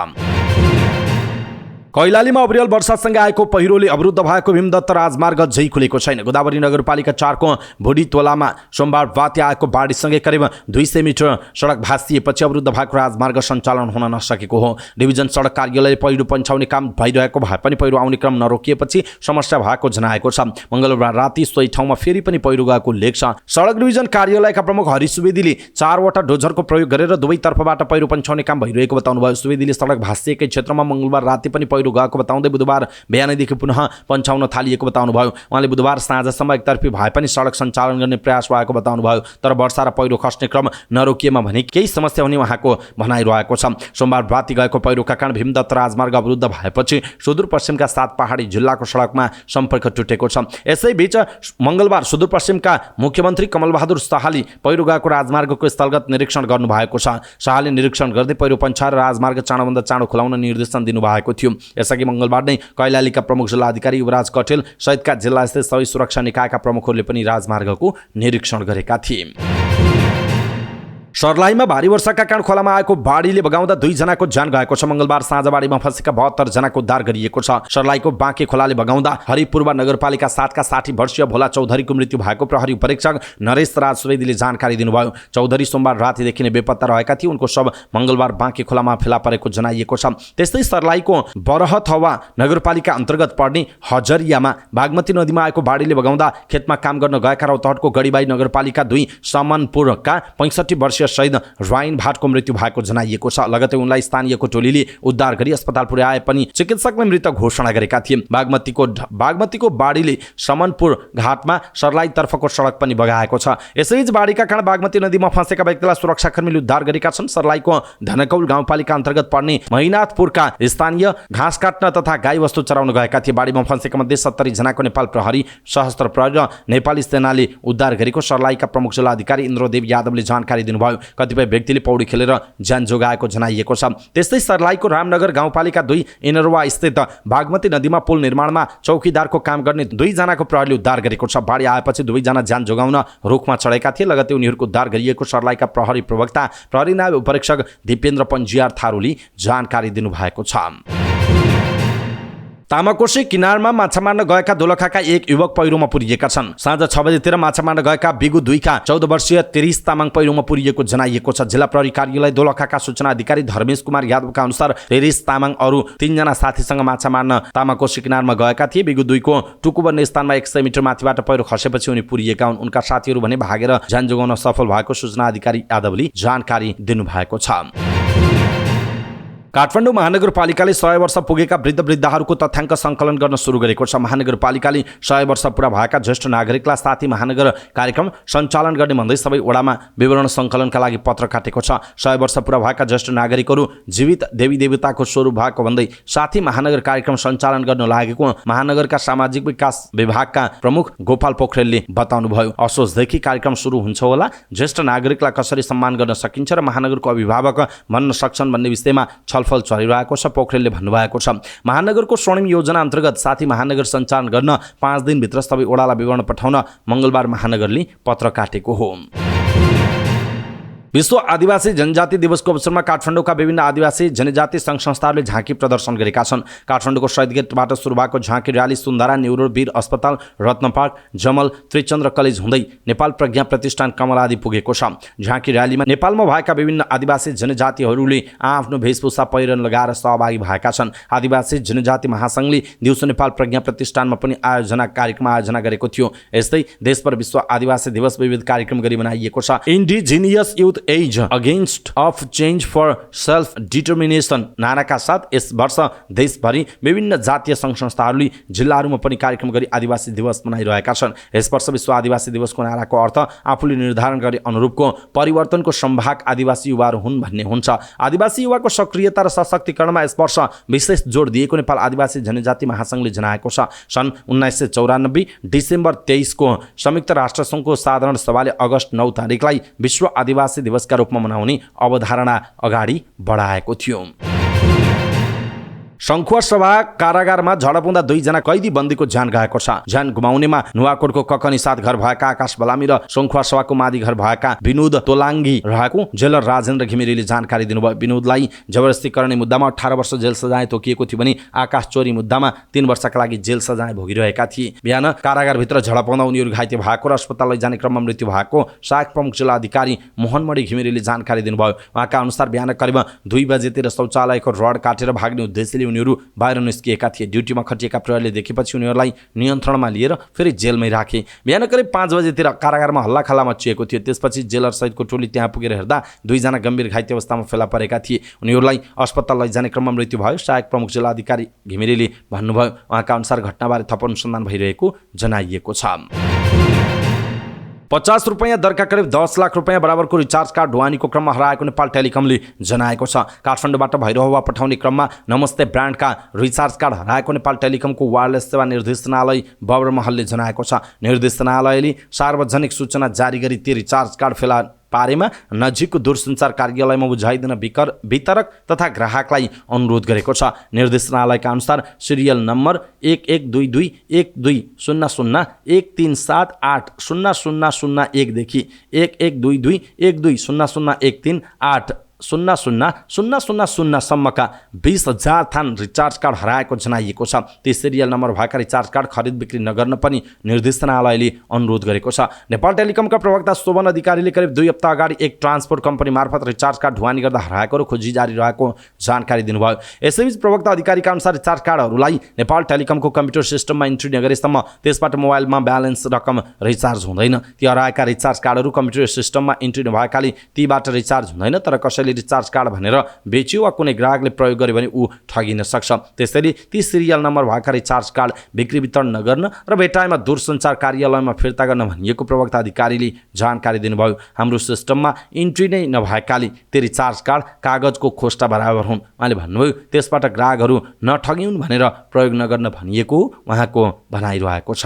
कैलालीमा अविरल वर्षासँगै आएको पहिरोले अवरुद्ध भएको भीमदत्त राजमार्ग झै खुलेको छैन। गोदावरी नगरपालिका 4 को भुडी टोलामा सोमबार बात्या आएको बाढीसँगै करिब 200 मिटर सडक भाँसिएपछि अवरुद्ध भएको राजमार्ग सञ्चालन हुन नसकेको हो। डिभिजन सडक कार्यालयले पहिरो पन्छाउने काम भइरहेको भए पनि पहिरो आउने क्रम नरोकिएपछि समस्या भएको जनाएको छ। मंगलबार राति सोही ठाउँमा फेरि पनि पहिरो गएको लेख छ। सडक डिभिजन कार्यालयका प्रमुख हरि सुवेदीले 4 वटा डोजरको प्रयोग गरेर दुवै तर्फबाट पहिरो पन्छाउने काम भइरहेको बताउनुभयो। सुवेदीले सडक भाँसिएकै क्षेत्रमा मंगलबार राति पनि पहिरो गएको बताउँदै बुधबार बिहानैदेखि पुनः पन्छाउन थालिएको बताउनुभयो। उहाँले बुधबार साँझसम्म एकतर्फी भए पनि सडक सञ्चालन गर्ने प्रयास भएको बताउनुभयो। तर वर्षा र पहिरो खस्ने क्रम नरोकिएमा भने केही समस्या हुने उहाँको भनाइरहेको छ। सोमबार राति गएको पहिरोका कारण भीमदत्त राजमार्ग अवरुद्ध भएपछि सुदूरपश्चिमका 7 पहाडी जिल्लाको सडकमा सम्पर्क टुटेको छ। यसैबीच मंगलबार सुदूरपश्चिमका मुख्यमन्त्री कमलबहादुर शाहले पहिरो गएको राजमार्गको स्थलगत निरीक्षण गर्नुभएको छ। शाहले निरीक्षण गर्दै पहिरो पन्छाएर राजमार्ग चाँडोभन्दा चाँडो खुलाउन निर्देशन दिनुभएको थियो। यसअघि मंगलबार नै कैलालीका प्रमुख जिल्लाधिकारी युवराज कटेल सहितका जिल्लास्थित सबै सुरक्षा निकायका प्रमुखहरूले पनि राजमार्गको निरीक्षण गरेका थिए। सर्लाहीमा भारी वर्षाका कारण खोलामा आएको बाढीले बगाउँदा 2 जनाको ज्यान गएको छ। मंगलबार साँझ बाढीमा फँसेका 72 जनाको उद्धार गरिएको छ। सर्लाहीको बाँके खोलाले बगाउँदा हरिपूर्व नगरपालिका 7 का 60 वर्षीय भोला चौधरीको मृत्यु भएको प्रहरी परीक्षक नरेश राज सुवेदीले जानकारी दिनुभयो। चौधरी सोमबार रातिदेखि नै बेपत्ता रहेका थिए। उनको शव मंगलबार बाँके खोलामा फेला परेको जनाइएको छ। त्यस्तै सर्लाहीको बरहथवा नगरपालिका अन्तर्गत पर्ने हजरियामा बागमती नदीमा आएको बाढीले बगाउँदा खेतमा काम गर्न गएका रौतहटको गढीबाई नगरपालिका 2 समनपुरका 65 वर्षीय शहीद राइन भाटको मृत्यु भएको जनाइएको छ। लगतै उनलाई स्थानीयको टोलीले उद्धार गरी अस्पताल पुर्याए पनि चिकित्सकले मृत घोषणा गरेका थिए। बागमतीको बाढीले समनपुर घाटमा सर्लाही तर्फको सडक पनि बगाएको छ। यसैबीच बाढीका कारण बागमती नदीमा फँसेका व्यक्तिलाई सुरक्षाकर्मीले उद्धार गरेका छन्। सर्लाहीको धनकौल गाउँपालिका अन्तर्गत पर्ने महिनाथपुरका स्थानीय घाँस काट्न तथा गाईवस्तु चराउन गएका थिए। बाढीमा फँसेका मध्ये 70 जनाको नेपाल प्रहरी, सशस्त्र प्रहरी र नेपाली सेनाले उद्धार गरेको सर्लाहीका प्रमुख जिल्लाधिकारी इन्द्रदेव यादवले जानकारी दिनुभयो। कतिपय व्यक्तिले पौडी खेलेर ज्यान जोगाएको जनाइएको छ। त्यस्तै सर्लाहीको रामनगर गाउँपालिका 2 इनरवा स्थित बागमती नदीमा पुल निर्माणमा चौकीदारको काम गर्ने 2 जनाको प्रहरीले उद्धार गरेको छ। बाढी आएपछि 2 जना ज्यान जोगाउन रुखमा चढेका थिए। लगतै उनीहरूको उद्धार गरिएको सर्लाहीका प्रहरी प्रवक्ता प्रहरी नायब उपरीक्षक दिपेन्द्र पन्जियार थारूले जानकारी दिनुभएको छ। तामाकोशी किनारमा माछा मार्न गएका दोलखाका 1 युवक पहिरोमा पुरिएका छन्। साँझ 6 बजेतिर माछा मार्न गएका बिगु 2 का 14 वर्षीय तेरिस तामाङ पहिरोमा पुरिएको जनाइएको छ। जिल्ला प्रहरी कार्यालय दोलखाका सूचना अधिकारी धर्मेश कुमार यादवका अनुसार तेरिस तामाङ अरू 3 जना साथीसँग माछा मार्न तामाकोशी किनारमा गएका थिए। बिगु 2 को टुकुबन्ने स्थानमा 100 मिटर माथिबाट पहिरो खसेपछि उनी पुरिएका हुन्। उनका साथीहरू भने भागेर ज्यान जोगाउन सफल भएको सूचना अधिकारी यादवले जानकारी दिनुभएको छ। काठमाडौँ महानगरपालिकाले 100 वर्ष पुगेका वृद्धहरूको तथ्याङ्क सङ्कलन गर्न सुरु गरेको छ। महानगरपालिकाले 100 वर्ष पुरा भएका ज्येष्ठ नागरिकलाई साथी महानगर कार्यक्रम सञ्चालन गर्ने भन्दै सबै वडामा विवरण सङ्कलनका लागि पत्र काटेको छ। 100 वर्ष पुरा भएका ज्येष्ठ नागरिकहरू जीवित देवी देवताको स्वरूप भएको भन्दै साथी महानगर कार्यक्रम सञ्चालन गर्न लागेको महानगरका सामाजिक विकास विभागका प्रमुख गोपाल पोखरेलले बताउनुभयो। असोजदेखि कार्यक्रम सुरु हुन्छ होला। ज्येष्ठ नागरिकलाई कसरी सम्मान गर्न सकिन्छ र महानगरको अभिभावक बन्न सक्छन् भन्ने विषयमा छलफल चलिरहेको छ। पोखरेलले भन्नुभएको छ, महानगरको स्वर्णिम योजना अन्तर्गत साथी महानगर सञ्चालन गर्न 5 दिनभित्र सबै वडालाई विवरण पठाउन मंगलबार महानगरले पत्र काटेको हो। विश्व आदिवासी जनजाति दिवसको अवसरमा काठमाडौँका विभिन्न आदिवासी जनजाति सङ्घ संस्थाहरूले झाँकी प्रदर्शन गरेका छन्। काठमाडौँको शहीद गेटबाट सुरु भएको झाँकी र्याली सुन्दरा, न्युरो, वीर अस्पताल, रत्न पार्क, जमल, त्रिचन्द्र कलेज हुँदै नेपाल प्रज्ञा प्रतिष्ठान कमला आदि पुगेको छ। झाँकी र्यालीमा नेपालमा भएका विभिन्न आदिवासी जनजातिहरूले आफ्नो वेशभूषा पहिरन लगाएर सहभागी भएका छन्। आदिवासी जनजाति महासङ्घले दिउँसो नेपाल प्रज्ञा प्रतिष्ठानमा पनि कार्यक्रम आयोजना गरेको थियो। यस्तै देशभर विश्व आदिवासी दिवस विविध कार्यक्रम गरी मनाइएको छ। इन्डिजिनियस युथ एज अगेन्स्ट of change for self determination नाराका साथ यस वर्ष देशभरि विभिन्न जातीय सङ्घ संस्थाहरूले जिल्लाहरूमा पनि कार्यक्रम गरी आदिवासी दिवस मनाइरहेका छन्। यस वर्ष विश्व आदिवासी दिवसको नाराको अर्थ आफूले निर्धारण गरे अनुरूपको परिवर्तनको सम्भाग आदिवासी युवाहरू हुन् भन्ने हुन्छ। आदिवासी युवाको सक्रियता र सशक्तिकरणमा यस वर्ष विशेष जोड दिएको नेपाल आदिवासी जनजाति महासङ्घले जनाएको छ। सन् 1994 डिसेम्बर 23 को संयुक्त राष्ट्रसङ्घको साधारण सभाले अगस्त 9 तारिकलाई विश्व आदिवासी दिवसका रूपमा मनाउने अवधारणा अगाडि बढाएको थियो। सङ्खुवासभा कारागारमा झडप हुँदा 2 जना कैदी बन्दीको ज्यान गएको छ। ज्यान गुमाउनेमा नुवाकोटको ककनी 7 घर भएका आकाश बलामी र सङ्खुवासभाको मादी घर भएका विनोद तोलाङ्गी रहेको जेलर राजेन्द्र घिमिरेले जानकारी दिनुभयो। विनोदलाई जबरजस्ती गर्ने मुद्दामा 18 वर्ष जेल सजाय तोकिएको थियो भने आकाश चोरी मुद्दामा 3 वर्षका लागि जेल सजाय भोगिरहेका थिए। बिहान कारागारभित्र झडप हुँदा उनीहरू घाइते भएको र अस्पताल लैजाने क्रममा मृत्यु भएको सहायक प्रमुख जिल्ला अधिकारी मोहनमणि घिमिरेले जानकारी दिनुभयो। उहाँका अनुसार बिहान करिब 2 बजेतिर शौचालयको रड काटेर भाग्ने उद्देश्यले उनीहरू बाहिर निस्किएका थिए। ड्युटीमा खटिएका प्रहरीले देखेपछि उनीहरूलाई नियन्त्रणमा लिएर फेरि जेलमै राखे। बिहान करिब 5 बजेतिर कारागारमा हल्लाखल्ला मचिएको थियो। त्यसपछि जेलर सहितको टोली त्यहाँ पुगेर हेर्दा 2 जना गम्भीर घाइते अवस्थामा फेला परेका थिए। उनीहरूलाई अस्पताल लैजाने क्रममा मृत्यु भयो। सहायक प्रमुख जिल्ला अधिकारी घिमिरेले भन्नुभयो। उहाँका अनुसार घटनाबारे थप अनुसन्धान भइरहेको जनाइएको छ। 50 रुपैयाँ दरका करिब 10 लाख रुपैयाँ बराबरको रिचार्ज कार्ड ढुवानीको क्रममा हराएको नेपाल टेलिकमले जनाएको छ। काठमाडौँबाट भैरहवा पठाउने क्रममा नमस्ते ब्रान्डका रिचार्ज कार्ड हराएको नेपाल टेलिकमको वायरलेस सेवा निर्देशनालय बबरमहलले जनाएको छ। निर्देशनालयले सार्वजनिक सूचना जारी गरी ती रिचार्ज कार्ड फेला पारेमा नजिकको दूरसञ्चार कार्यालयमा बुझाइदिन वितरक तथा ग्राहकलाई अनुरोध गरेको छ। निर्देशनालयका अनुसार सिरियल नम्बर 112213780013780001 देखि 1122121380000000 सम्मका 20,000 थान रिचार्ज कार्ड हराएको जनाइएको छ। ती सिरियल नम्बर भएका रिचार्ज कार्ड खरिद बिक्री नगर्न पनि निर्देशनालयले अनुरोध गरेको छ। नेपाल टेलिकमका प्रवक्ता शोभन अधिकारीले करिब 2 हप्ता अगाडि एक ट्रान्सपोर्ट कम्पनी मार्फत रिचार्ज कार्ड ढुवानी गर्दा हराएको र खोजी जारी रहेको जानकारी दिनुभयो। यसैबीच प्रवक्ता अधिकारीका अनुसार रिचार्ज कार्डहरूलाई नेपाल टेलिकमको कम्प्युटर सिस्टममा इन्ट्री नगरेसम्म त्यसबाट मोबाइलमा ब्यालेन्स रकम रिचार्ज हुँदैन। ती हराएका रिचार्ज कार्डहरू कम्प्युटर सिस्टममा इन्ट्री नभएकाले तीबाट रिचार्ज हुँदैन। तर कसैले रिचार्ज कार्ड भनेर बेच्यो वा कुनै ग्राहकले प्रयोग गर्यो भने ऊ ठगिन सक्छ। त्यसैले ती सिरियल नम्बर भएका रिचार्ज कार्ड बिक्री वितरण नगर्न र भेटाइमा दूरसञ्चार कार्यालयमा फिर्ता गर्न भनिएको प्रवक्ता अधिकारीले जानकारी दिनुभयो। हाम्रो सिस्टममा इन्ट्री नै नभएकाले ती रिचार्ज कार्ड कागजको खोस्टा बराबर हुन्। उहाँले भन्नुभयो त्यसबाट ग्राहकहरू नठगिउन् भनेर प्रयोग नगर्न भनिएको उहाँको भनाइरहेको छ।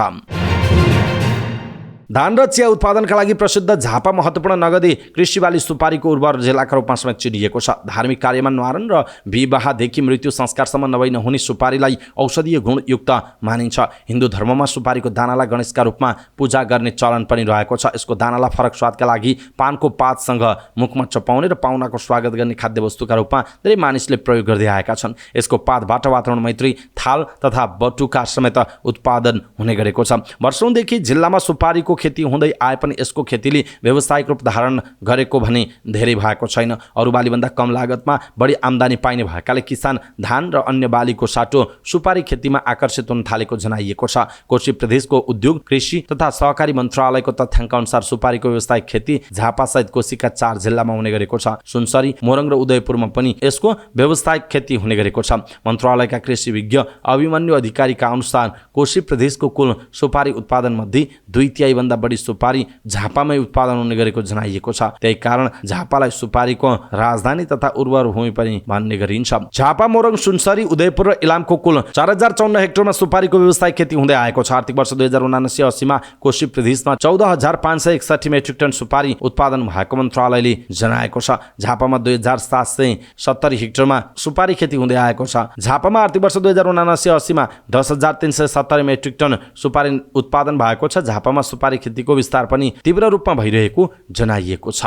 धान र चिया उत्पादनका लागि प्रसिद्ध झापा महत्त्वपूर्ण नगदी कृषि बाली सुपारीको उर्वर जिल्लाका रूपमा समेत चिनिएको छ। धार्मिक कार्यमा न्वारन र विवाहदेखि मृत्यु संस्कारसम्म नभई नहुने सुपारीलाई औषधीय गुणयुक्त मानिन्छ। हिन्दू धर्ममा सुपारीको दानालाई गणेशका रूपमा पूजा गर्ने चलन पनि रहेको छ। यसको दानालाई फरक स्वादका लागि पानको पातसँग मुखमा चपाउने र पाहुनाको स्वागत गर्ने खाद्य वस्तुका रूपमा धेरै मानिसले प्रयोग गर्दै आएका छन्। यसको पातबाट वातावरण मैत्री थाल तथा बटुका समेत उत्पादन हुने गरेको छ। वर्षौंदेखि जिल्लामा सुपारीको खेती हुँदै आए पनि यसको खेतीले व्यावसायिक रूप धारण गरेको भने धेरै भएको छैन। अरू बालीभन्दा कम लागतमा बढी आम्दानी पाइने भएकाले किसान धान र अन्य बालीको साटो सुपारी खेतीमा आकर्षित हुन थालेको जनाइएको छ। कोशी प्रदेशको उद्योग कृषि तथा सहकारी मन्त्रालयको तथ्याङ्क अनुसार सुपारीको व्यावसायिक खेती झापा सहित कोशीका 4 जिल्लामा हुने गरेको छ। सुनसरी मोरङ र उदयपुरमा पनि यसको व्यावसायिक खेती हुने गरेको छ। मन्त्रालयका कृषि विज्ञ अभिमन्यु अधिकारीका अनुसार कोशी प्रदेशको कुल सुपारी उत्पादन मध्ये 2/3 भन्दा बढी सुपारी झापामै उत्पादन हुने गरेको जनाइएको छ। त्यही कारण झापालाई सुपारीको राजधानी तथा उर्वर भूमि पनि मान्ने गरिन्छ। झापा मोरङ सुनसरी उदयपुर र इलामको कुल 4054 हेक्टरमा सुपारीको व्यावसायिक खेती हुँदै आएको छ। आर्थिक वर्ष 2079-80 मा कोशी प्रदेशमा 14561 मेट्रिक टन सुपारी उत्पादन भएको मन्त्रालयले जनाएको छ। झापामा 2770 हेक्टरमा सुपारी खेती हुँदै आएको छ। झापामा आर्थिक वर्ष 2079-80 मा 10370 मेट्रिक टन सुपारी उत्पादन भएको छ। झापामा सुपारी खेतीको विस्तार पनि तीव्र रूपमा भइरहेको जनाइएको छ।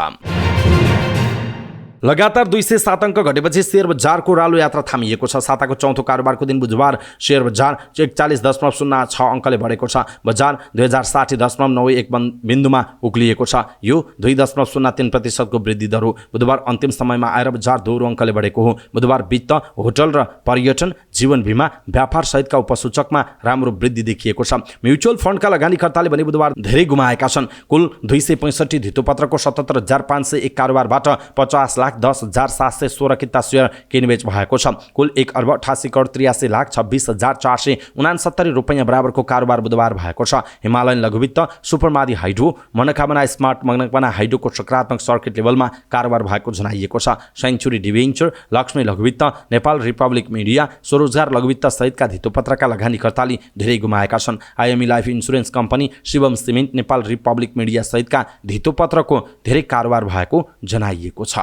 लगातार 207 अङ्क घटेपछि शेयर बजारको रालो यात्रा थामिएको छ। साताको चौथो कारोबारको दिन बुधबार शेयर बजार 41.06 अङ्कले बढेको छ। बजार 2060.91 बिन्दुमा उक्लिएको छ। यो 2.03% वृद्धि दर हो। बुधबार अन्तिम समयमा आएर बजार दोहोरो अङ्कले बढेको हो। बुधबार वित्त, होटल र पर्यटन, जीवन बीमा, व्यापार सहितका उपसूचकमा राम्रो वृद्धि देखिएको छ। म्युचुअल फन्डका लगानीकर्ताले भने बुधबार धेरै गुमाएका छन्। कुल 265 धितोपत्रको 77,501 कारोबारबाट 50,10,716 किता शेयर किनबेच भएको छ। कुल 1,88,83,26,469 रुपैयाँ बराबरको कारोबार बुधबार भएको छ। हिमालयन लघुवित्त, सुपरमादी हाइड्रो, मनोकामना स्मार्ट मनोकामना हाइड्रोको सकारात्मक सर्किट लेभलमा कारोबार भएको जनाइएको छ। सेन्चुरी डिभेन्चर, लक्ष्मी लघुवित्त, नेपाल रिपब्लिक मिडिया, स्वरोजगार लघुवित्त सहितका धितोपत्रका लगानीकर्ताले धेरै गुमाएका छन्। IME life insurance company, Shivam cement, Nepal republic media सहितका धितोपत्रको धेरै कारोबार भएको जनाइएको छ।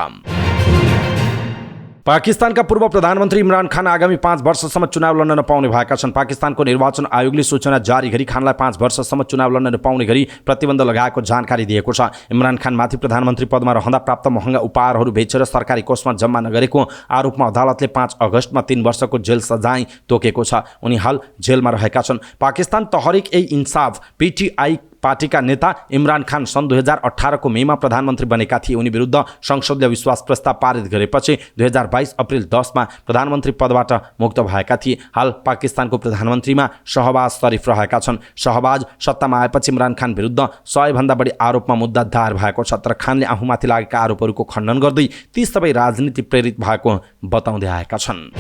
पाकिस्तानका पूर्व प्रधानमन्त्री इमरान खान आगामी 5 वर्षसम्म चुनाव लड्न नपाउने भएका छन्। पाकिस्तानको निर्वाचन आयोगले सूचना जारी गरी खानलाई 5 वर्षसम्म चुनाव लड्न नपाउने गरी प्रतिबन्ध लगाएको जानकारी दिएको छ। इमरान खानमाथि प्रधानमन्त्री पदमा रहँदा प्राप्त महँगा उपहारहरू बेचेर सरकारी कोषमा जम्मा नगरेको आरोपमा अदालतले 5 अगस्तमा 3 वर्षको जेल सजाय तोकेको छ। उनी हाल जेलमा रहेका छन्। पाकिस्तान तहरिक-ए-इन्साफ PTI पार्टीका नेता इमरान खान सन् 2018 को मेमा प्रधानमन्त्री बनेका थिए। उनी विरुद्ध संसदले विश्वास प्रस्ताव पारित गरेपछि 2022 अप्रिल 10 मा प्रधानमन्त्री पदबाट मुक्त भएका थिए। हाल पाकिस्तानको प्रधानमन्त्रीमा शहबाज शरीफ रहेका छन्। शहबाज सत्तामा आएपछि इमरान खान विरुद्ध 100 भन्दा बढी आरोपमा मुद्दा दायर भएको छ। तर खानले आफूमाथि लागेका आरोपहरूको खण्डन गर्दै ती सबै राजनीति प्रेरित भएको बताउँदै आएका छन्।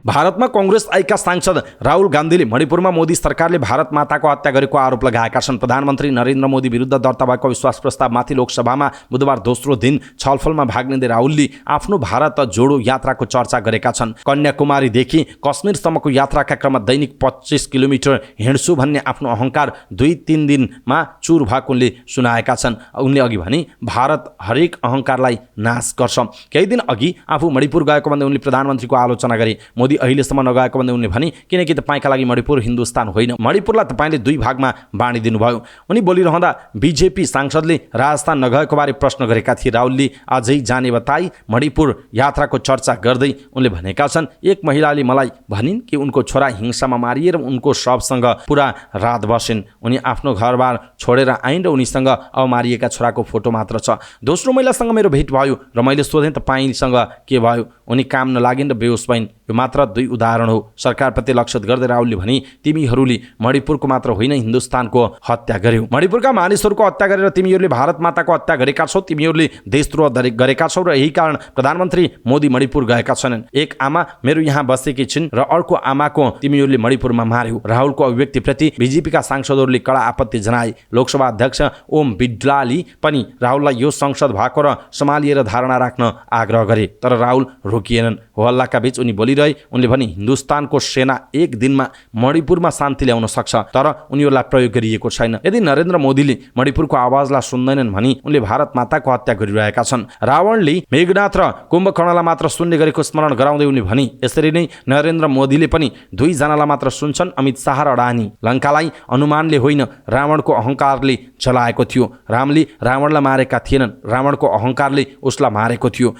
भारतमा कांग्रेस आएका सांसद राहुल गान्धीले मणिपुरमा मोदी सरकारले भारत माताको हत्या गरेको आरोप लगाएका छन्। प्रधानमन्त्री नरेन्द्र मोदी विरुद्ध दर्ता भएको विश्वास प्रस्तावमाथि लोकसभामा बुधबार दोस्रो दिन छलफलमा भाग लिँदै राहुलले आफ्नो भारत जोडो यात्राको चर्चा गरेका छन्। कन्याकुमारीदेखि कश्मीरसम्मको यात्राका क्रममा दैनिक 25 किलोमिटर हिँड्छु भन्ने आफ्नो अहंकार 2-3 दिनमा चुर भएको उनले सुनाएका छन्। उनले अघि भने भारत हरेक अहंकारलाई नाश गर्छ। केही दिन अघि आफू मणिपुर गएको भन्दै उनले प्रधानमन्त्रीको आलोचना गरे। मोदी अहिलेसम्म नगएको भन्दै उनले भने किनकि तपाईका लागि मणिपुर हिन्दुस्तान होइन, मणिपुरलाई तपाईले 2 भागमा बाँडिदिनु भयो। उनी बोलिरहँदा बीजेपी सांसदले राजस्थान नगएको बारे प्रश्न गरेका थिए। राहुलले अझै जाने बताई मणिपुर यात्राको चर्चा गर्दै उनले भनेका छन्, एक महिलाले मलाई भनिन् कि उनको छोरा हिंसामा मारिएर उनको शवसँग पुरा रात बसिन्। उनी आफ्नो घरबार छोडेर आइन् र उनीसँग अब मारिएका छोराको फोटो मात्र छ। दोस्रो महिलासँग मेरो भेट भयो र मैले सोधेँ तपाईसँग के भयो? उनी काम नलागिन् र बेहोस भइन्। यो मात्र 2 उदाहरण हो। सरकारप्रति लक्षित गर्दै राहुलले भने तिमीहरूले मणिपुरको मात्र होइन हिन्दुस्तानको हत्या गर्यौ। मणिपुरका मानिसहरूको हत्या गरेर तिमीहरूले भारत माताको हत्या गरेका छौ। तिमीहरूले देशद्रोह गरेका छौ र यही कारण प्रधानमन्त्री मोदी मणिपुर गएका छन्। एक आमा मेरो यहाँ बसेकी छिन् र अर्को आमाको तिमीहरूले मणिपुरमा मार्यौ। राहुलको अभिव्यक्तिप्रति बीजेपीका सांसदहरूले कडा आपत्ति जनाए। लोकसभा अध्यक्ष ओम बिडलाले पनि राहुललाई यो संसद भएको र सम्हालिएर धारणा राख्न आग्रह गरे, तर राहुल रोकिएनन्। हल्लाका बीच उनी बोलिरहे। उनले भने हिन्दुस्तानको सेना एक दिनमा मणिपुरमा शान्ति ल्याउन सक्छ, तर उनीहरूलाई प्रयोग गरिएको छैन। यदि नरेन्द्र मोदीले मणिपुरको आवाजलाई सुन्दैनन् भने उनले भारत माताको हत्या गरिरहेका छन्। रावणले मेघनाथ र कुम्भकर्णलाई मात्र सुन्ने गरेको स्मरण गराउँदै उनले भने यसरी नै नरेन्द्र मोदीले पनि 2 जनालाई मात्र सुन्छन्, अमित शाह र अडानी। लङ्कालाई अनुमानले होइन रावणको अहंकारले जलाएको थियो। रामले रावणलाई मारेका थिएनन्, रावणको अहंकारले उसलाई मारेको थियो।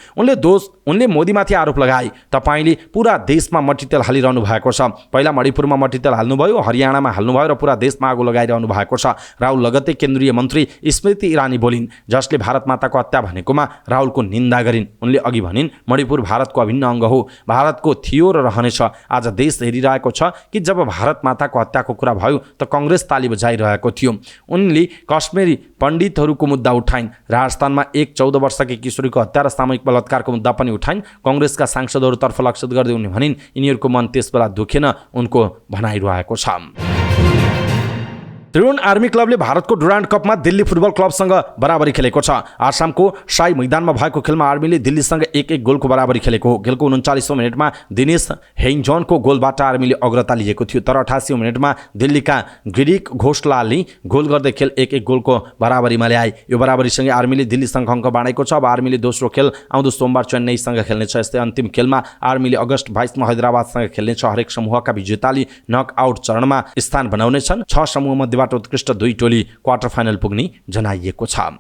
उनले मोदीमाथि आरोप लगाए, तपाईले पुरा देशमा मट्टीतेल हालिरहनु भएको छ। पहिला मणिपुरमा मट्टीतेल हाल्नुभयो, हरियाणामा हाल्नुभयो र पुरा देशमा आगो लगाइरहनु भएको छ। राहुल लगत्तै केन्द्रीय मन्त्री स्मृति ईरानी बोलिन्, जसले भारत माताको हत्या भनेकोमा राहुलको निन्दा गरिन्। उनले अघि भनिन् मणिपुर भारतको अभिन्न अङ्ग हो, भारतको थियो र रहनेछ। आज देश हेरिरहेको छ कि जब भारत माताको हत्याको कुरा भयो त कांग्रेस ताली बजाइरहेको थियो। उनले कश्मीरी पण्डितहरूको मुद्दा उठाइन्। राजस्थानमा एक 14 वर्षकी किशोरीको हत्या र सामूहिक बलात्कारको मुद्दा पनि उठाइन्। कांग्रेसका सांसदहरूतर्फ लक्षित गर्दै उनले भनिन् यिनीहरूको मन त्यसबेला दुखेन, उनको भनाइरहेको छ। त्रिभुवन आर्मी क्लबले भारतको डुरान्ड कपमा दिल्ली फुटबल क्लबसँग बराबरी खेलेको छ। आसामको शाही मैदानमा भएको खेलमा आर्मीले दिल्लीसँग 1-1 गोलको बराबरी खेलेको हो। खेलको 39औं मिनेटमा दिनेश हेङजनको गोलबाट आर्मीले अग्रता लिएको थियो, तर 88औं मिनेटमा दिल्लीका गिरिक घोषलाले गोल गर्दै खेल 1-1 गोलको बराबरीमा ल्याए। यो बराबरीसँगै आर्मीले दिल्लीसँग अङ्क बाँडेको छ। अब आर्मीले दोस्रो खेल आउँदो सोमबार चेन्नईसँग खेल्नेछ। यस्तै अन्तिम खेलमा आर्मीले अगस्त 22 मा हैदराबादसँग खेल्नेछ। हरेक समूहका विजेताले नकआउट चरणमा स्थान बनाउनेछन्। 6 समूहमध्ये उत्कृष्ट 2 टोली क्वार्टर फाइनल पुग्ने जनाइएको छ।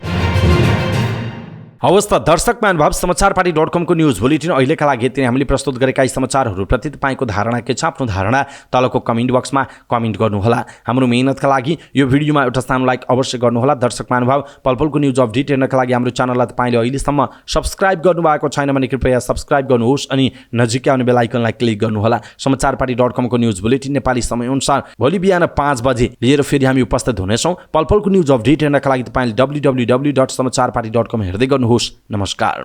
हवस् त दर्शक महानुभाव, समाचारपाटी.com को न्युज बुलेटिन अहिलेका लागि यति नै। हामीले प्रस्तुत गरेका यी समाचारहरूप्रति तपाईँको धारणा के छ? आफ्नो धारणा तलको कमेन्ट बक्समा कमेन्ट गर्नुहोला। हाम्रो मेहनतका लागि यो भिडियोमा एउटा सानो लाइक अवश्य गर्नुहोला। दर्शक महानुभाव, पलपलको न्युज अपडेट हेर्नका लागि हाम्रो च्यानललाई तपाईँले अहिलेसम्म सब्स्क्राइब गर्नुभएको छैन भने कृपया सब्स्क्राइब गर्नुहोस् अनि नजिकै आउने बेल आइकनलाई क्लिक गर्नुहोला। समाचारपाटी.com को न्युज बुलेटिन नेपाली समयअनुसार भोलि बिहान 5 बजे लिएर फेरि हामी उपस्थित हुनेछौँ। पलपलको न्युज अपडेट हेर्नका लागि तपाईँले www.समाचारपाटी.com हेर्दै गर्नुहोस्। नमस्कार।